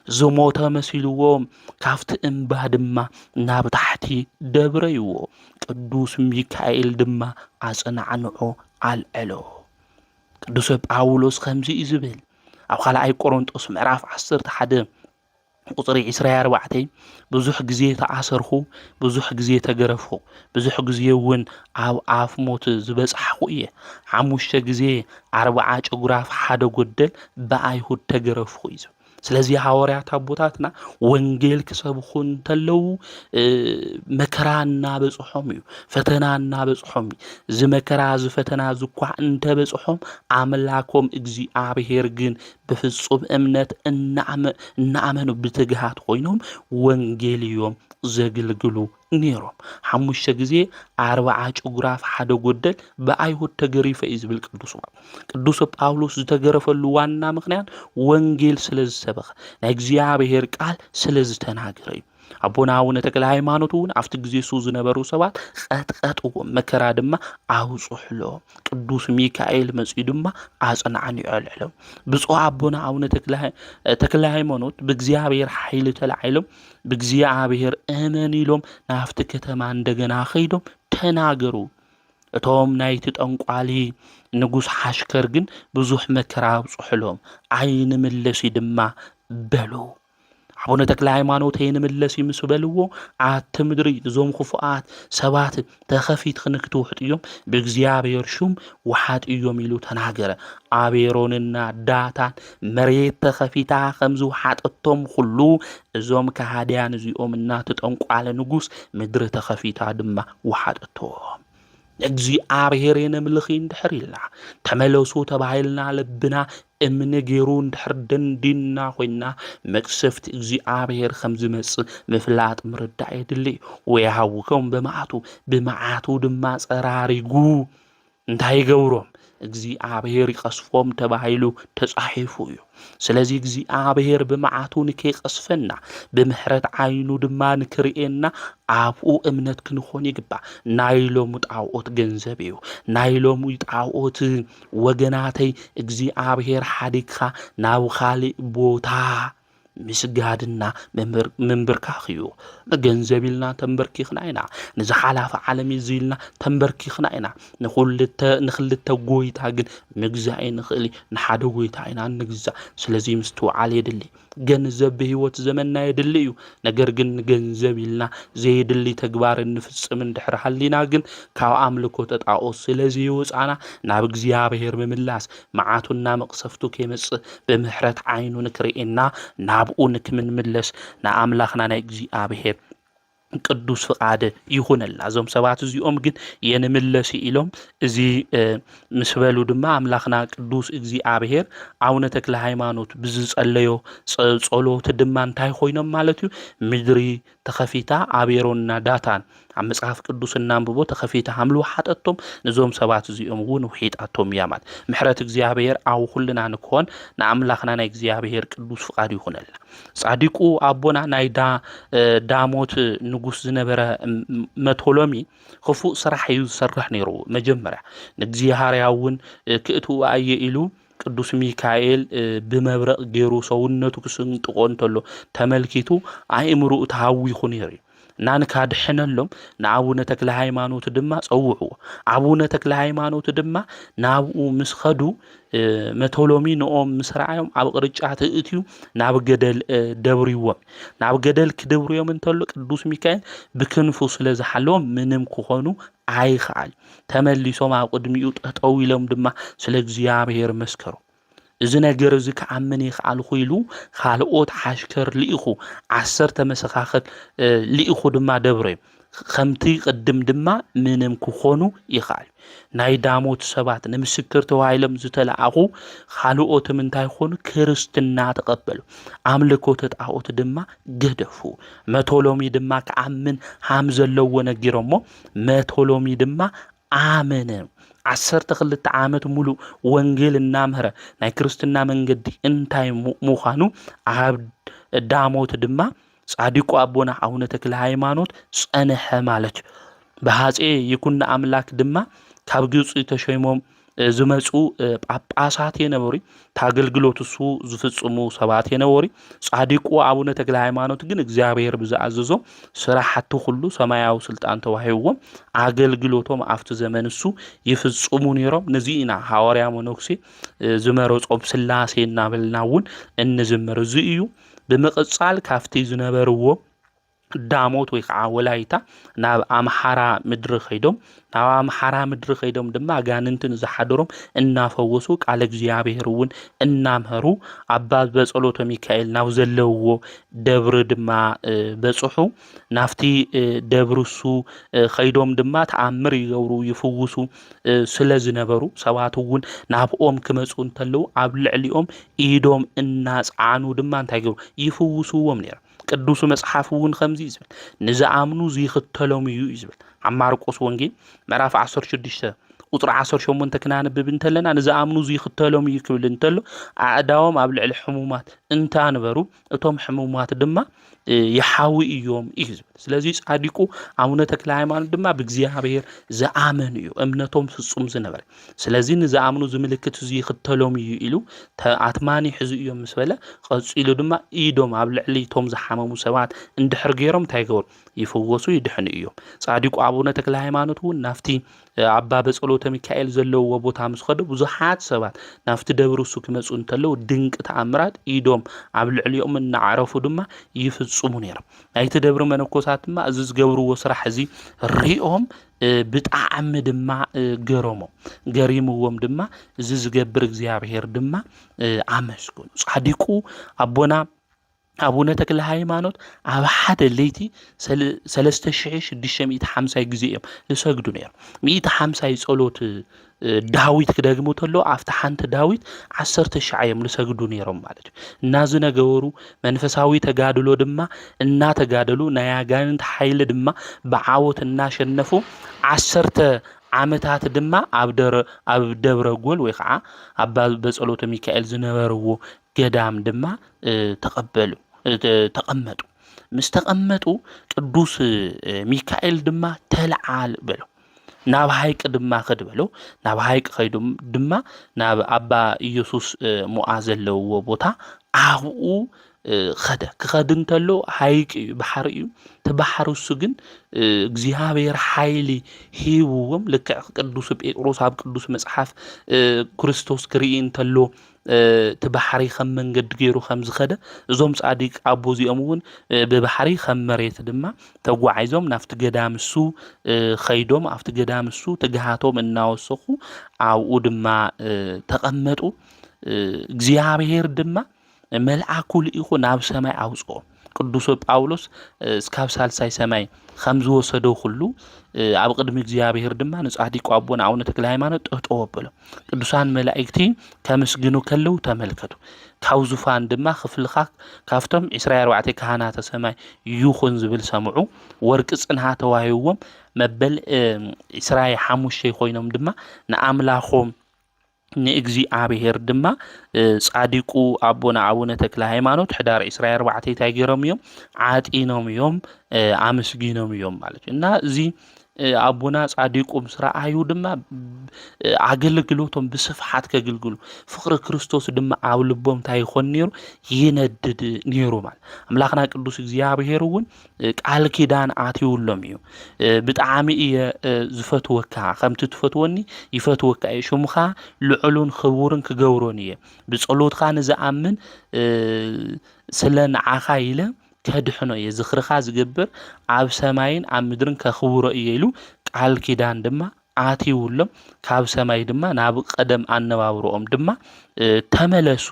ዝሞተ መሲልዎም ካፍቲ እምባ ድማ ናብ ታሕቲ ደብረይዎ ቅዱስ ሚካኤል ድማ አጽናዕንዖ አልዕሎ ቅዱስ ጳውሎስ ከምዚ ይዝብል ኣብ ካልኣይ ቆሮንጦስ ምዕራፍ 11 ቁጥሪ 24 ብዙሕ ግዜ ተኣሰርኹ ብዙሕ ግዜ ተገረፍኹ ብዙሕ ግዜ እውን ኣብ ኣፍ ሞት ዝበጽሕኹ እየ 5 ግዜ 40 ጭጉራፍ ሓደ ጎደል ብኣይሁድ ተገረፍኹ እዩ ስለዚ ሐዋርያት አቦታትና ወንጌል ክሰብኹ እንተለው መከራና በጽሖም እዩ ፈተናና በጽሖም ዝመከራ ዝፈተና ዝኳ እንተ በጽሖም አምላኮም እግዚአብሔር ግን በፍጹም እምነት እናአመኑ ብትግሃት ኮይኖም ወንጌልዮም ዘግልግሉ ነይሮም 5 ግዜ 40 ጭጉራፍ ሓደ ጎደል በአይሁድ ተገሪፈ ይዝብል ቅዱስ ጳውሎስ ዝተገረፈሉ ዋና ምክንያት ወንጌል ስለዝሰበኸ ናይ እግዚአብሔር ቃል ስለዝተናገረ አቡነ አቡነ ተክለ ሃይማኖት እውን ኣብቲ ግዜ ሱ ዝነበሩ ሰባት ቀጥቀጥዎ መከራ ድማ አውጽሕሎ ቅዱስ ሚካኤል መጽኡ ድማ አጽናዕንዮ አልዕሎ ብፁዕ አቡነ አቡነ ተክለ ሃይማኖት በእግዚአብሔር ኃይል ተላዕሎም በእግዚአብሔር እመኒሎም ናፍቲ ከተማ እንደገና ኸይዶም ተናገሩ እቶም ናይቲ ጠንቋሊ ንጉስ ሓሽከር ግን ብዙሕ መከራ አውጽሕሎም አይንምለሲ ድማ በሉ አቡነ ተክለ ሃይማኖት አይንምለሲ ምስ በልዎ አት ምድሪ ዞም ክፉአት ሰባት ተኸፊት ክንክትውሕጥ እዮም በእግዚአብሔር ሹም ወሓጥ እዮም ኢሉ ተናገረ አቤሮንና ዳታን መሬት ተኸፊታ ከምዚ ወሓጠቶም ሁሉ እዞም ከሃዲያን እዚኦም እና ተጠንቋለ ንጉስ ምድሪ ተኸፊታ ድማ ወሓጠቶም እግዚአብሔር የነምልኺ እንድሕር ኢልና ተመለሱ ተባሂልና ልብና እምነ ገይሩ እንድሕር ደንዲና ኮይና መቅሰፍቲ እግዚአብሔር ከም ዝመጽእ ምፍላጥ ምርዳእ የድሊ ወይሃውከም ብመዓቱ ድማ ጸራሪጉ እንታይ ገብሮም እግዚአብሔር ይቀስፎም ተባሂሉ ተጻሒፉ እዩ ስለዚህ እግዚአብሔር በመዓቱ ንከይቀስፈና በምህረት ዓይኑ ድማ ንክርኤና ኣብኡ እምነት ክንኾን ይግባእ ናይሎም ጣዖት ገንዘብ እዩ ናይሎም ጣዖት ወገናተይ እግዚአብሔር ሓዲግኻ ናብ ካልእ ቦታ ምስጋድና መንበርካኽ እዩ ገንዘብ ኢልና ተንበርኪኽና ኢና ንዝሓላፈ ዓለም ይዝኢልና ተንበርኪኽና ኢና ንኽልተ ጎይታ ግን ምግዛእ ንኽእል ንሓደ ጎይታ ኢና ንግዛእ ስለዚ ምስትውዓል የድሊ ገንዘብ በህይወት ዘመንና የድሊ እዩ ነገር ግን ገንዘብ ኢልና ዘይድሊ ተግባር እንፍጽም እንድሕር ሃሊና ግን ካብ ኣምልኮ ጣዖት ስለዚ ይወፃና ናብ እግዚአብሔር ምምላስ መዓቱና መቅሰፍቱ ከይመጽእ በምህረት ዓይኑ ንክርኤና ናብኡ ንክምንምለስ ንኣምላኽና ናይ እግዚአብሔር ቅዱስ ፍቃድ ይሁንላ እዞም ሰባት እዚኦም ግን የንምለሲ ኢሎም እዚ ምስበሉ ድማ ኣምላኽና ቅዱስ እግዚአብሔር ኣቡነ ተክለ ሃይማኖት ብዝጸለዮ ጸሎት ድማ እንታይ ኮይኖም ማለት እዩ ምድሪ ተኸፊታ ኣቤሮንና ዳታን ኣብ መጽሓፍ ቅዱስ እናንብቦ ተኸፊታ ሓምሉ ሓጠቶም ንዞም ሰባት እዚኦም እውን ውሒጣቶም እያ ማለት ምሕረት እግዚአብሔር ኣብ ኩልና ንክኾን ንኣምላኽና ናይ እግዚአብሔር ቅዱስ ፍቃድ ይሁንላ ጻዲቁ ኣቦና ናይ ዳሞት ንጉስ ዝነበረ መቶሎሚ ክፉእ ስራሕ እዩ ዝሰርሕ ነይሩ መጀመርያ ንእግዚአብሔር እውን ክእትው ኣየ ኢሉ ቅዱስ ሚካኤል ብመብረቕ ገይሩ ሰውነቱ ክስንጥቆ እንተሎ ተመልኪቱ ኣእምሮኡ ተሃዊኹ ነይሩ ናንካ ድሕነሎም ንኣቡነ ተክለ ሃይማኖት ድማ ጸውዕዎ ኣቡነ ተክለ ሃይማኖት ድማ ናብኡ ምስ ኸዱ መቶሎሚ ንኦም ምስ ረኣዮም ኣብ ቅርጫት እትዩ ናብ ገደል ደብርይዎም ናብ ገደል ክደብርዮም እንተሎ ቅዱስ ሚካኤል ብክንፉ ስለ ዝሓለዎም ምንም ክኾኑ ኣይኽኣል ተመሊሶም ኣብ ቅድሚኡ ጠጠው ኢሎም ድማ ስለ እግዚአብሔር መስከሩ እዚ ነገር እዚ ከኣምን ይኽኣል ኾይሉ ካልኦት ሓሽከር ልኢኹ 10 መሰኻኽል ልኢኹ ድማ ደብሮም ከምቲ ቅድም ድማ ምንም ክኾኑ ይኽኣል ናይ ዳሞት ሰባት ንምስክር ተዋሂሎም ዝተለኣኹ ካልኦት እንታይ ኾኑ ክርስትና ተቐበሉ ኣምልኮተ ጣዖት ድማ ገደፉ መቶሎሚ ድማ ከኣምን ሃም ዘለዎ ነጊሮሞ መቶሎሚ ድማ ኣመነ 12 ዓመት ሙሉ ወንጌል እናምህረ ናይ ክርስትና መንገዲ እንታይ ምዃኑ ኣብ ዳሞት ድማ ጻዲቁ ኣቦና ኣቡነ ተክለ ሃይማኖት ጸንሐ ማለት ብሃጼ ይኩን ኣምላክ ድማ ካብ ግብጽ ተሸይሞም ዝመጹ ጳጳሳት የነበሩ ታገልግሎት እሱ ዝፍጽሙ ሰባት የነበሩ ጻዲቁ ኣቡነ ተክለ ሃይማኖት ግን እግዚአብሔር ብዝኣዘዞ ስራሕቱ ሁሉ ሰማያዊ ስልጣን ተዋሂቦም አገልግሎቶም ኣብቲ ዘመን እሱ ይፍጽሙ ነይሮም ነዚኢና ሐዋርያ መነኩሴ ዝመረጾም ስላሴ እናበልናውን እንዝምር እዚ እዩ ብምቕጻል ካፍቲ ዝነበርዎ ዳሞት ወይ ከዓ ወላይታ ናብ ኣምሓራ ምድሪ ኸይዶም ድማ አጋንንትን ዝሓደሮም እናፈወሱ ቃል እግዚአብሔር እውን እናምህሩ ኣባ በጸሎተ ሚካኤል ናብ ዘለውዎ ደብሪ ድማ በጽሑ ናፍቲ ደብርሱ ኸይዶም ድማ ተኣምር ይገብሩ ይፍውሱ ስለ ዝነበሩ ሰባት እውን ናብኦም ክመጹ እንተለው ኣብ ልዕሊኦም ኢዶም እናጻዓኑ ድማ እንታይ ገብሩ ይፍውሱዎም ነይሩ ቅዱስ መጽሐፍ እውን ከምዚ ይዝብል ንዝኣምኑ ዝይኽተሎም እዩ ይዝብል ኣብ ማርቆስ ወንጌል ምዕራፍ 16 ቁጥሪ 18 ክናንብብ እንተለና ንዝኣምኑ ዝይኽተሎም እዩ ክብል እንተሎ ኣእዳዎም ኣብ ልዕሊ ሕሙማት እንታንበሩ እቶም ሕሙማት ድማ ይሓዊ እዮም እዩ ዝብል ስለዚ ጻዲቁ ኣቡነ ተክለ ሃይማኖት ድማ ብእግዚአብሔር ዝኣመን እዩ እምነቶም ፍጹም ዝነበረ ስለዚ ንዝኣምኑ ዝምልክት ዝይኽተሎም እዩ ኢሉ ኣትማኒ ሕዚ እዮም ምስ በለ ቀጺሉ ድማ ኢዶም ኣብ ልዕሊ ቶም ዝሓመሙ ሰባት እንድሕር ገይሮም እንታይ ገበሩ ይፍወሱ ይድሕኑ እዮም ጻዲቁ ኣቡነ ተክለ ሃይማኖት እውን ናፍቲ ኣባ በጸሎተ ሚካኤል ዘለዎ ቦታ ምስ ኸዱ ብዙሓት ሰባት ናፍቲ ደብሩ እሱ ክመጹ እንተለው ድንቅ ተኣምራት ኢዶም ኣብ ልዕሊኦም እናዓረፉ ድማ ይፍጽሙ ነይሮም ናይቲ ደብሪ መነኮሳት ድማ እዚ ዝገብርዎ ስራሕ እዚ ሪኦም ብጣዕሚ ድማ ገሪምዎም ድማ እዚ ዝገብር እግዚአብሔር ድማ ኣመስግኑ ጻዲቁ ኣቡነ ተክለ ሃይማኖት ኣብ ሓደ ለይቲ 3650 ጊዜ እዮም ዝሰግዱ ነይሮም 150 ጸሎት ዳዊት ክደግሙ ተሎ ኣፍታ ሓንቲ ዳዊት 10,000 እዮም ዝሰግዱ ነይሮም ማለት እዩ እናዚ ነገሩ መንፈሳዊ ተጋድሎ ድማ እናተጋደሉ ናይ አጋንንት ኃይል ድማ በዓወት እናሸነፉ 10 ዓመታት ድማ ኣብ ደብረ ጎል ወይ ከዓ ኣብ በጸሎተ ሚካኤል ዝነበርዎ ገዳም ድማ ተቐመጡ ምስ ተቐመጡ ቅዱስ ሚካኤል ድማ ተለዓል በሎ ናብ ሃይቅ ድማ ከድበሎ ናብ ሃይቅ ኸይዱ ድማ ናብ አባ ኢየሱስ ሞዓ ዘለውዎ ቦታ ኣብኡ ክኸድ እንተሎ ሃይቅ እዩ ባሕሪ እዩ ተባሕሩ እሱ ግን እግዚአብሔር ኃይሊ ሂብዎም ልክዕ ቅዱስ ጴጥሮስ ኣብ ቅዱስ መጽሓፍ ክርስቶስ ክርኢ እንተሎ ተባሕሪ ከም መንገዲ ገይሩ ከም ዝኸደ እዞም ጻዲቅ ኣቦ እዚኦም እውን ብባሕሪ ከም መሬት ድማ ተጓዒዞም ናፍቲ ገዳም እሱ ኸይዶም ኣብቲ ገዳም እሱ ተጋሃቶም እናወሰኹ ኣብኡ ድማ ተቐመጡ እግዚአብሔር ድማ መልአኩ ልኢኹ ናብ ሰማይ ኣውጽኦ ቅዱስ ጳውሎስ እስካብ ሳልሳይ ሰማይ ከም ዝወሰዶ ሁሉ ኣብ ቅድሚ እግዚአብሔር ድማ ንጻዲቁ ኣቦና ኣቡነ ተክለ ሃይማኖት ጠጠው ኣበሎ ቅዱሳን መላእክቲ ከምስግኑ ከለው ተመልከቱ ካብ ዙፋን ድማ ክፍልኻ ካፍቶም 24 ካህናተ ሰማይ ይኹን ዝብል ሰምዑ ወርቂ ጽንሃ ተዋሂብዎም መበል 25 ኮይኖም ድማ ንኣምላኾም ንእግዚአብሔር ድማ ጻዲቁ ኣቦና ኣቡነ ተክለ ሃይማኖት ሕዳር 24 ታይገሮም እዮም ዓጢኖም እዮም ኣመስጊኖም እዮም ማለት እና እዚ ኣቦና ጻዲቁ ምስራአዩ ድማ ኣገልግሎቶም ብስፍሓት ከገልግሉ ፍቅሪ ክርስቶስ ድማ ኣብ ልቦም ታይኾን ነይሩ ይነድድ ነይሩ ማለት ኣምላኽና ቅዱስ እግዚአብሔር እውን ቃል ኪዳን ኣትዩሎም እዩ ብጣዕሚ እየ ዝፈትወካ ከምቲ ትፈትወኒ ይፈትወካ ሽሙኻ ልዑሉን ክቡርን ክገብሮን እየ ብጸሎትካ ንዝኣምን ስለ ንዓኻ ኢለ ከድሕኖ እየ ዝኽርኻ ዝገብር ኣብ ሰማይን ኣብ ምድርን ከኽብሮ እየ ኢሉ ቃል ኪዳን ድማ ኣትይውሎም ካብ ሰማይ ድማ ናብ ቀደም ኣነባብሮኦም ድማ ተመለሱ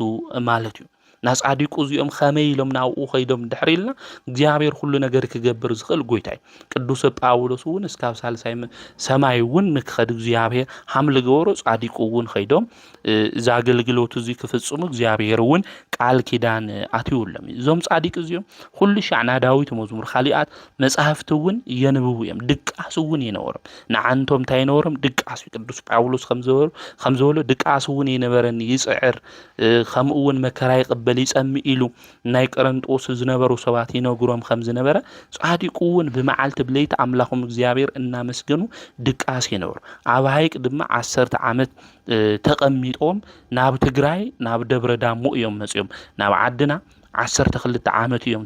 ማለት እዩ ናጻዲቁ እዚኦም ኸመይ ኢሎም ናብኡ ኸይዶም ድሕሪ ኢልና እግዚአብሔር ሁሉ ነገር ክገብር ዝኽእል ጎይታ እዩ ቅዱስ ጳውሎስ እውን እስካብ ሳልሳይ ሰማይ እውን ንክኸድ እግዚአብሔር ሓምሊ ገበሮ ጻዲቁ እውን ኸይዶም እዚ ኣገልግሎት እዚ ክፍጽሙ እግዚአብሔር እውን ቃል ኪዳን ኣትይውሎም እዞም ጻዲቅ እዚኦም ኩሉ ሻዕና ዳዊት መዝሙር ኻሊኣት መጽሐፍቲ እውን የንብቡ እዮም ድቃስ እውን ይነበሮም ንዓንቶም እንታይ ይነበሮም ድቃስ ቅዱስ ጳውሎስ ከም ዝበሎ ድቃስ እውን ይነበረኒ ይጽዕር ከምኡ እውን መከራ ይቅበል ይጸምእ ኢሉ ናይ ቆሮንጦስ ዝነበሩ ሰባት ይነግሮም ከም ዝነበረ ጻዲቁ እውን ብመዓልቲ ብለይቲ ኣምላኾም እግዚአብሔር እናመስገኑ ድቃስ ይነበሩ ኣብ ሃይቅ ድማ 10 ዓመት ተቐሚጦም ናብ ትግራይ ናብ ደብረ ዳሞ እዮም መጽዮም ናብ ዓድና 12 ዓመት እዮም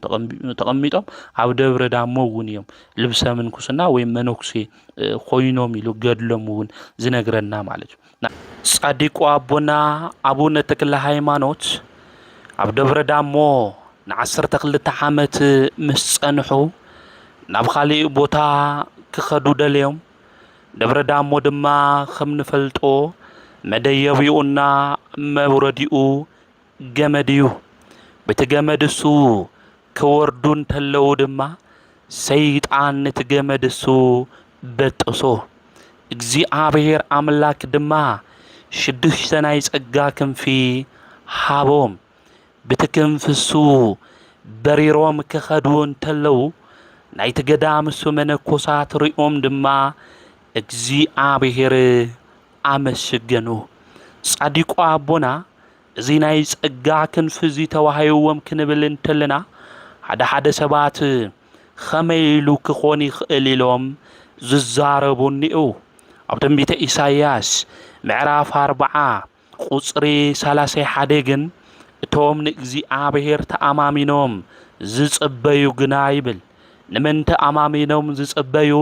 ተቐሚጦም ኣብ ደብረ ዳሞ እውን እዮም ልብሰ ምንኩስና ወይ መነኩሴ ኮይኖም ኢሉ ገድሎም እውን ዝነግረና ማለት እዩ ጻዲቁ ኣቦና ኣቡነ ተክለ ሃይማኖት ኣብ ደብረ ዳሞ ን12 ዓመት ምስ ጸንሑ ናብ ካሊእ ቦታ ክኸዱ ደልዮም ደብረ ዳሞ ድማ ከም ንፈልጦ መደየቢኡና መውረዲኡ ገመድ እዩ በቲ ገመድ እሱ ክወርዱ እንተለው ድማ ሰይጣን ነቲ ገመድ እሱ በጥሶ እግዚአብሔር ኣምላክ ድማ 6 ናይ ጸጋ ክንፊ ሃቦም በቲ ክንፊ እሱ በሪሮም ክኸዱ እንተለው ናይቲ ገዳም እሱ መነኮሳት ሪኦም ድማ እግዚአብሔር ኣመስገኑ ጻዲቁ ኣቦና እዚ ናይ ጸጋ ክንፊ እዚ ተዋሂብዎም ክንብል እንተለና ሓደ ሰባት ኸመይ ኢሉ ክኾን ይኽእል ኢሎም ዝዛረቡ እኒኡ ኣብ ትንቢተ ኢሳይያስ ምዕራፍ 40 ቁጽሪ 31 ግን እቶም ንእግዚአብሔር ተኣማሚኖም ዝጽበዩ ግና ይብል ንምንተ ኣማሚኖም ዝጽበዩ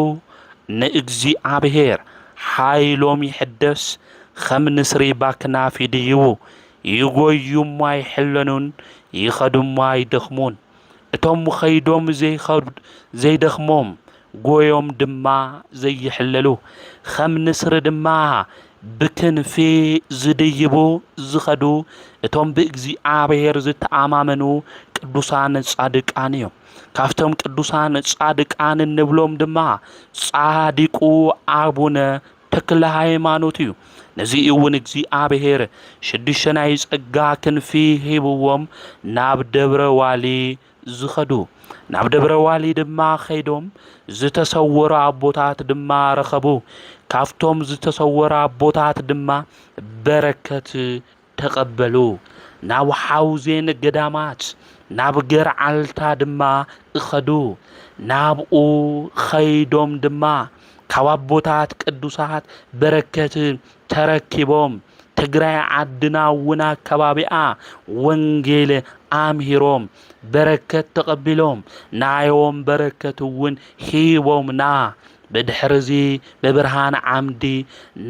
ንእግዚአብሔር ሓይሎም ይሕደስ ከም ንስሪ ባክናፍ ይድይቡ ይጎዩማ ይሕለኑን ይኸዱማ ይደኽሙን እቶም ኸይዶም ዘይደኽሞም ጎዮም ድማ ዘይሕለሉ ከም ንስሪ ድማ ብክንፊ ዝድይቡ ዝኸዱ እቶም ብእግዚአብሔር ዝተኣማመኑ ቅዱሳን ጻድቃን እዮም ካፍቶም ቅዱሳን ጻድቃን እንብሎም ድማ ጻዲቁ ኣቡነ ተክለ ሃይማኖት እዩ ነዚ እውን እግዚአብሔር 6 ናይ ጸጋ ክንፊ ሂብዎም ናብ ደብረ ዋሊ ዝኸዱ ናብ ደብረ ዋሊ ድማ ኸይዶም ዝተሰወሩ ኣቦታት ድማ ረኸቡ ካፍቶም ዝተሰወሩ ኣቦታት ድማ በረከት ተቀበሉ ናብ ሓውዜን ገዳማት ናብ ገርዓልታ ድማ እኸዱ ናብኡ ኸይዶም ድማ ካብ ኣቦታት ቅዱሳት በረከት ተረኪቦም ትግራይ ዓድና ውና ከባቢኣ ወንጌል ኣምሂሮም በረከት ተቀቢሎም ናዮም በረከት ውን ሂቦምና በድሕርዚ በብርሃን ዓምዲ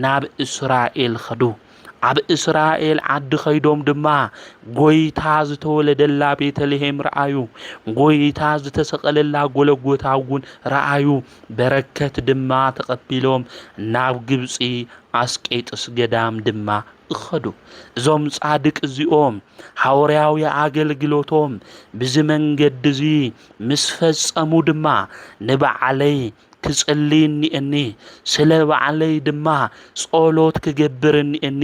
ናብ እስራኤል ኸዱ ኣብ እስራኤል ዓዲ ኸይዶም ድማ ጎይታ ዝተወለደላ ቤተልሔም ረአዩ ጎይታ ዝተሰቀለላ ጎለጎታ ውን ረአዩ በረከት ድማ ተቀቢሎም ናብ ግብፂ ኣስቄጥስ ገዳም ድማ እኸዱ እዞም ጻድቅ እዚኦም ሐዋርያዊ አገልግሎቶም ብዚ መንገድ እዚ ምስ ፈጸሙ ድማ ንበዓለይ ክጽልይኒ ስለ በዓለይ ድማ ጸሎት ክገብርኒ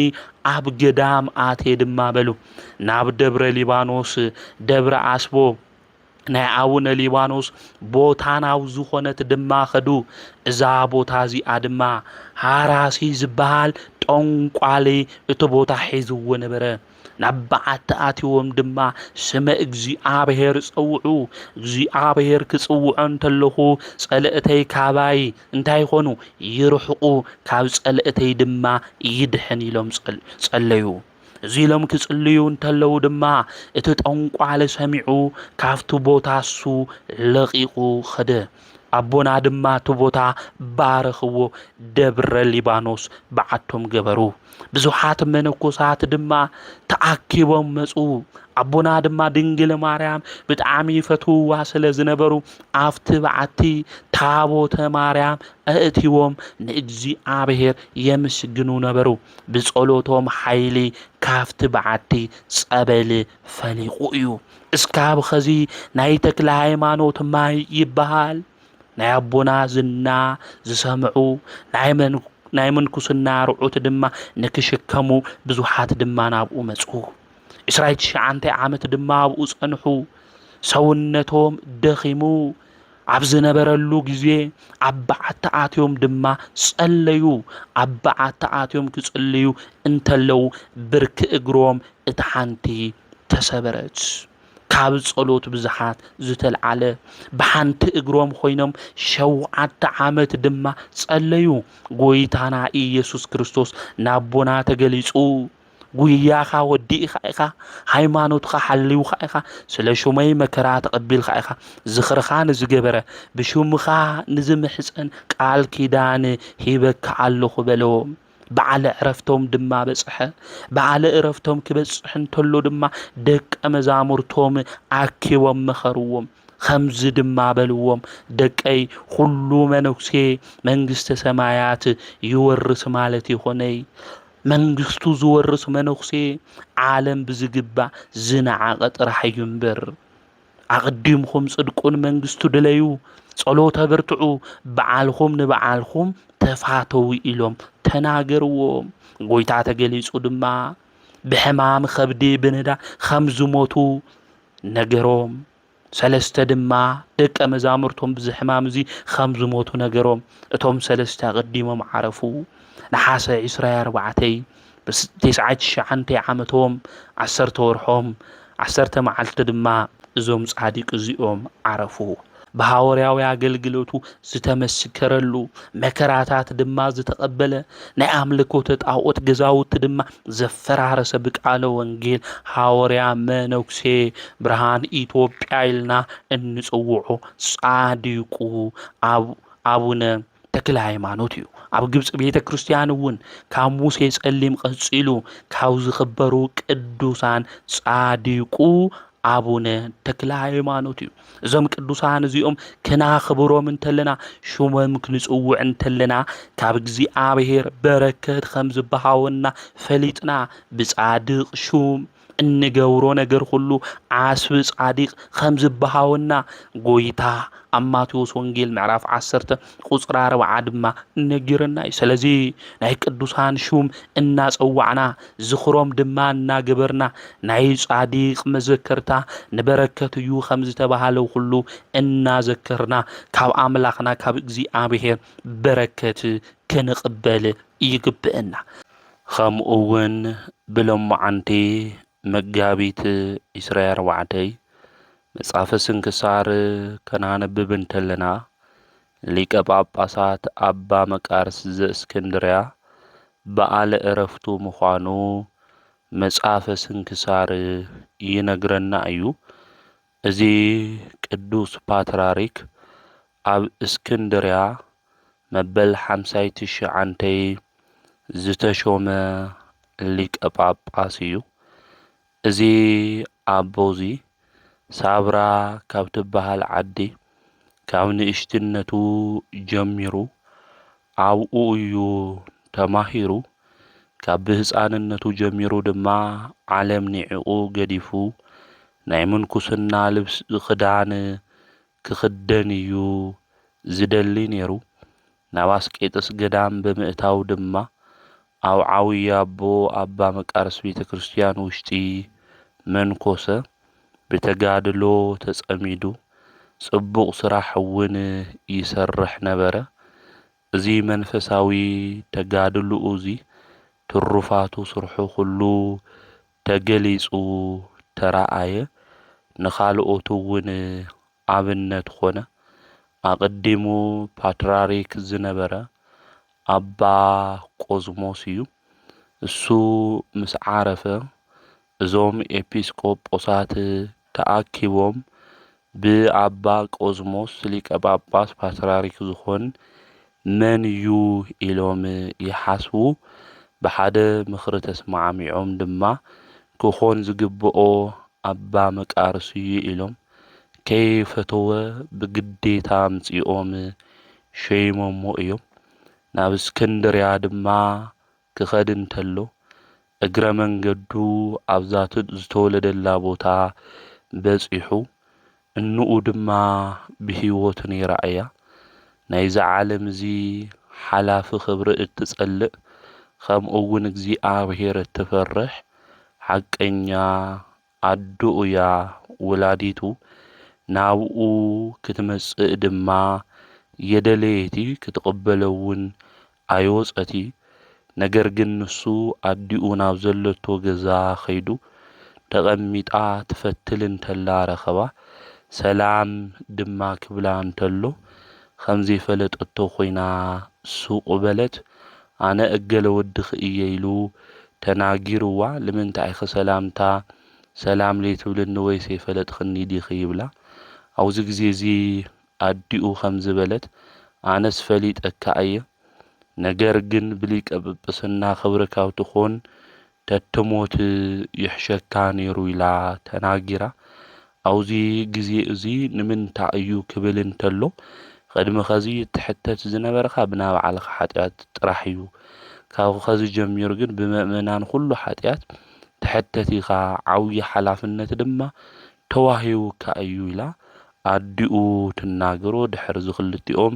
ኣብ ገዳም ኣቴ ድማ በሉ ናብ ደብረ ሊባኖስ ደብረ አስቦ ናይ አቡነ ሊባኖስ ቦታናው ዝኾነት ድማ ኸዱ እዛ ቦታ እዚኣ ድማ ሃራሲ ዝበሃል ጦንቋሌ እቲ ቦታ ሒዝዎ ነበረ ናባዓት ኣትዮም ድማ ስመ እግዚአብሔር ጸውዑ እግዚአብሔር ክጽውዑ እንተለኹ ጸልእተይ ካባይ እንታይ ኾኑ ይርሕቁ ካብ ጸልእተይ ድማ ይድሕን ኢሎም ጸለዩ እዚሎም ክጽልዩ እንተለው ድማ እቲ ጦንቋሌ ሰሚዑ ካፍቱ ቦታሱ ለቂቁ ኸደ አቦና ድማ እቲ ቦታ ባረኽዎ ደብረ ሊባኖስ በዓቶም ገበሩ ብዙሓት መነኮሳት ድማ ተኣኪቦም መጹ አቦና ድማ ድንግል ማርያም ብጣዕሚ ፈትውዋ ስለ ዝነበሩ ኣፍቲ በዓቲ ታቦተ ማርያም ኣእቲዎም ንእግዚአብሔር የምስግኑ ነበሩ ብጸሎቶም ኃይሊ ካፍቲ በዓቲ ጸበል ፈሊቁ እዩ እስካብ ኸዚ ናይ ተክለ ሃይማኖት ማይ ይበሃል ናይ አቦና ዝና ዝሰምዑ ናይ መንኩስና ርዑት ድማ ንክሽከሙ ብዙሓት ድማ ናብኡ መጹ 29 ዓመት ድማ ኣብኡ ጸንሑ ሰውነቶም ደኺሙ ኣብ ዝነበረሉ ግዜ ኣባዓት ኣትዮም ድማ ጸለዩ ኣባዓት ኣትዮም ክጸልዩ እንተለው ብርክ እግሮም እቲ ሓንቲ ተሰበረች ካብ ጸሎት ብዙሓት ዝተልዓለ በሓንቲ እግሮም ኾይኖም 7 ዓመት ድማ ጸለዩ ጎይታና ኢየሱስ ክርስቶስ ናቦና ተገሊጹ ጉያኻ ወዲእኻ ኢኻ ሃይማኖትኻ ሓልዩኻ ኢኻ ስለ ሹመይ መከራ ተቀቢልኻ ኢኻ ዝኽርኻ ንዝገበረ ብሹምኻ ንዝምሕፀን ቃል ኪዳን ሂበካ ኣለኹ በሎም በዓለ ዕረፍቶም ድማ በጽሐ በዓለ ዕረፍቶም ክበጽሕ እንተሎ ድማ ደቀ መዛሙርቶም ኣኪቦም መኸርዎም خمز دما بلوم دكاي كل منوكسي منغست سمايات يورس مالتي خوني منغستو زورس منوكسي عالم بزغبا زنا قطر حينبر أقدمكم صدقون منغستو دليو ጸሎት ተበርትዑ በዓልኹም ንበዓልኹም ተፋተው ኢሎም ተናገርዎም ጎይታ ተገሊጹ ድማ ብሕማም ከብዲ ብንዳ ከምዝሞቱ ነገሮም ሰለስተ ድማ ደቀ መዛሙርቶም ብዝሕማም እዚ ከምዝሞቱ ነገሮም እቶም ሰለስተ ቀዲሞም ዓረፉ ነሐሰ 24 ብ99 ዓመቶም 10 ወርሖም 10 መዓልቲ ድማ እዞም ጻዲቅ እዚኦም ዓረፉ በሐዋርያዊ አገልግሎቱ ዝተመስከረሉ መከራታት ድማ ዝተቀበለ ናይ አምልኮት ጣዖት ገዛውት ድማ ዘፈራረሰ በቃለ ወንጌል ሐዋርያ መነኩሴ ብርሃን ኢትዮጵያ ኢልና እንጽውዖ ጻዲቁ አቡነ ተክለ ሃይማኖት እዩ ኣብ ግብጽ ቤተ ክርስቲያን ውን ካብ ሙሴ ጸሊም ቀጽሉ ካብ ዝኽበሩ ቅዱሳን ጻዲቁ አቡነ ተክለ ሃይማኖት እዩ እዞም ቅዱሳን እዚኦም ክናኽብሮም እንተለና ሹመም ክንጽውዕ እንተለና ካብ እግዚአብሔር በረከት ከም ዝበሃወና ፈሊጥና ብጻድቅ ሹም እንገብሮ ነገር ሁሉ ዓስቢ ጻዲቅ ከም ዝበሃወና ጎይታ ኣብ ማቴዎስ ወንጌል ምዕራፍ 10 ቁጽሪ 40 ድማ ነጊረና እዩ። ስለዚ ናይ ቅዱሳን ሹም እናጸዋዕና ዝኽሮም ድማ እናገበርና ናይ ጻዲቅ መዘከርታ ንበረከት እዩ ከም ዝተባሃለው ሁሉ እናዘከርና ካብ ኣምላኽና ካብ እግዚኣብሔር በረከት ክንቅበል ይግብአና። ከምኡ እውን ብሎማዓንቲ መጋቢት 24 መጽሓፈ ስንክሳር ከናነብብ እንተለና ሊቀ ጳጳሳት ኣባ መቃርስ ዘእስክንድርያ በዓለ ዕረፍቱ ምዃኑ መጽሓፈ ስንክሳር ይነግረና እዩ። እዚ ቅዱስ ፓትርያርክ ኣብ እስክንድርያ መበል 59 ዝተሾመ ሊቀ ጳጳስ እዩ። እዚ ኣቦዚ ሳብራ ካብ ትበሃል ዓዲ ካብ ንእሽትነቱ ጀሚሩ ኣብኡ እዩ ተማሂሩ። ካብ ብህፃንነቱ ጀሚሩ ድማ ዓለም ኒዕቁ ገዲፉ ናይ ምንኩስና ልብስ ክዳን ክኽደን እዩ ዝደሊ ነይሩ። ናብ ኣስቄጥስ ገዳም ብምእታው ድማ ኣብ ዓብዪ ኣቦ ኣባ መቃርስ ቤተ ክርስቲያን ውሽጢ መንኮሰ። ብተጋድሎ ተጸሚዱ ጽቡቕ ስራሕ እውን ይሰርሕ ነበረ። እዚ መንፈሳዊ ተጋድልኡ እዚ ትሩፋቱ ስርሑ ኩሉ ተገሊጹ ተረኣየ። ንኻልኦቱ እውን ኣብነት ኾነ። ኣቐዲሙ ፓትርያርክ ዝነበረ ኣባ ቆዝሞስ እዩ። እሱ ምስ ዓረፈ እዞም ኤጲስቆጶሳት ተኣኪቦም ብኣባ ቆዝሞስ ሊቀ ጳጳስ ፓትርያርክ ዝኾን መን እዩ ኢሎም ይሓስቡ። ብሓደ ምኽሪ ተስማዕሚዖም ድማ ክኾን ዝግብኦ ኣባ መቃርስ እዩ ኢሎም ከይፈተወ ብግዴታ ኣምጺኦም ሸይሞሞ እዮም። ናብ እስክንድርያ ድማ ክኸድ እንተሎ እግረ መንገዱ ኣብዛ ዝተወለደላ ቦታ በጺሑ እንኡ ድማ ብሂወት ነይረኣያ። ናይዚ ዓለም እዚ ሓላፊ ክብሪ እትጸልእ ከምኡ እውን እግዚኣብሔር እትፈርሕ ሓቀኛ ኣዱ እያ ወላዲቱ። ናብኡ ክትመጽእ ድማ የደለየቲ ክትቕበለውን ኣይወጸቲ። ነገር ግን ንሱ ኣዲኡ ናብ ዘለቶ ገዛ ኸይዱ ተቐሚጣ ትፈትል እንተላ ረኸባ። ሰላም ክብላ እንተሎ ከምዘይፈለጠቶ ኮይና ሱቕ በለት። ኣነ እገለ ወድኽ እየ ኢሉ ተናጊርዋ። ንምንታይ ሰላምታ ሰላም ለይትብልኒ ወይስ የፈለጥኽኒ ዲኺ ይብላ። ኣብዚ ግዜ እዚ ኣዲኡ ከም ዝበለት ኣነስ ፈሊጠካ እየ፣ ነገር ግን ብሊቀ ጵጵስና ክብሪ ካብ ትኾን ተትሞት ይሕሸካ ነይሩ ኢላ ተናጊራ። ኣብዚ ግዜ እዚ ንምንታይ እዩ ክብል እንተሎ ቅድሚ ኸዚ ትሕተት ዝነበረኻ ብናይ ባዕልኻ ኃጢአት ጥራሕ እዩ፣ ካብ ኸዚ ጀሚሩ ግን ብምእመናን ኩሉ ኃጢአት ትሕተት ኢኻ፣ ዓብዪ ሓላፍነት ድማ ተዋሂቡካ እዩ ኢላ ኣዲኡ ትናገሮ። ድሕሪ ዝኽልቲኦም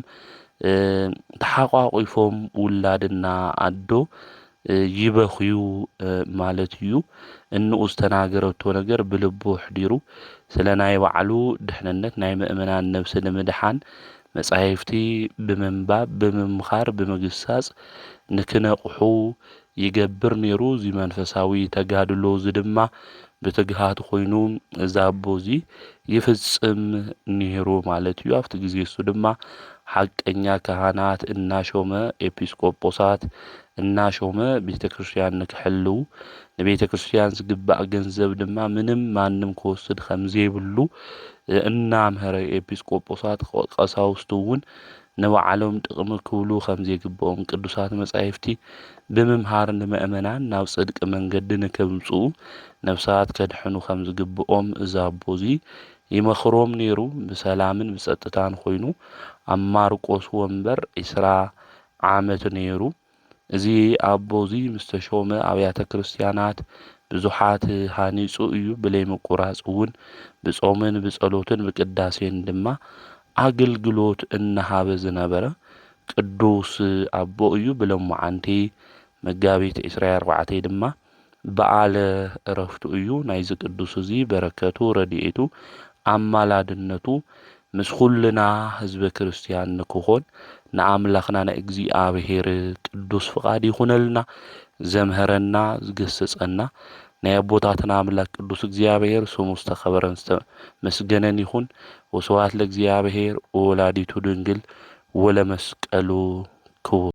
ተሓቋቂፎም ውላድና ኣዶ ይበኽዩ ማለት እዩ። እንኡ ዝተናገረቶ ነገር ብልቡ ሕዲሩ ስለ ናይ ባዕሉ ድሕንነት ናይ ምእመናን ነብሲ ንምድሓን መጻሕፍቲ ብምንባብ ብምምኻር ብምግሳጽ ንክነቕሑ ይገብር ነይሩ። እዚ መንፈሳዊ ተጋድሎ እዚ ድማ ብትግሃት ኮይኑ እዛ ኣቦ እዚ ይፍጽም ነይሩ ማለት እዩ። ኣብቲ ግዜ እሱ ድማ ሓቀኛ ካህናት እናሾመ ኤጲስቆጶሳት እናሾመ ቤተ ክርስቲያን ንክሕልው ንቤተ ክርስቲያን ዝግባእ ገንዘብ ድማ ምንም ማንም ክወስድ ከም ዘይብሉ እናምሃረ ኤጲስቆጶሳት ቀሳውስቱ እውን ንባዕሎም ጥቕሚ ክብሉ ከም ዘይግብኦም ቅዱሳት መጻሕፍቲ ብምምሃር ንምእመናን ናብ ጽድቂ መንገዲ ንከምጽኡ ነፍሳት ከድሕኑ ከም ዝግብኦም እዛ ኣቦ እዚ ይመኽሮም ነይሩ። ብሰላምን ብጸጥታን ኮይኑ ኣብ ማርቆስ ወንበር 20 ዓመት ነይሩ። እዚ ኣቦ እዚ ምስ ተሾመ ኣብያተ ክርስቲያናት ብዙሓት ሃኒጹ እዩ ብለይ ምቁራጽ እውን ብጾምን ብጸሎትን ብቅዳሴን ድማ አገልግሎት እናሃበ ዝነበረ ቅዱስ አቦ እዩ። ብሎሙዓንቲ መጋቢት 24 ድማ በዓለ ዕረፍቱ እዩ። ናይዚ ቅዱስ እዚ በረከቱ ረድኤቱ አማላድነቱ ምስ ኩልና ህዝበ ክርስቲያን ንክኾን ንአምላኽና ንእግዚአብሔር ቅዱስ ፍቃድ ይኹነልና። ዘምሃረና ዝገሰጸና ናይ አቦታትና አምላክ ቅዱስ እግዚአብሔር ስሙ ዝተኸበረን ዝተመስገነን ይኹን። ወስብሐት ለእግዚአብሔር ወወላዲቱ ድንግል ወለመስቀሉ ክቡር።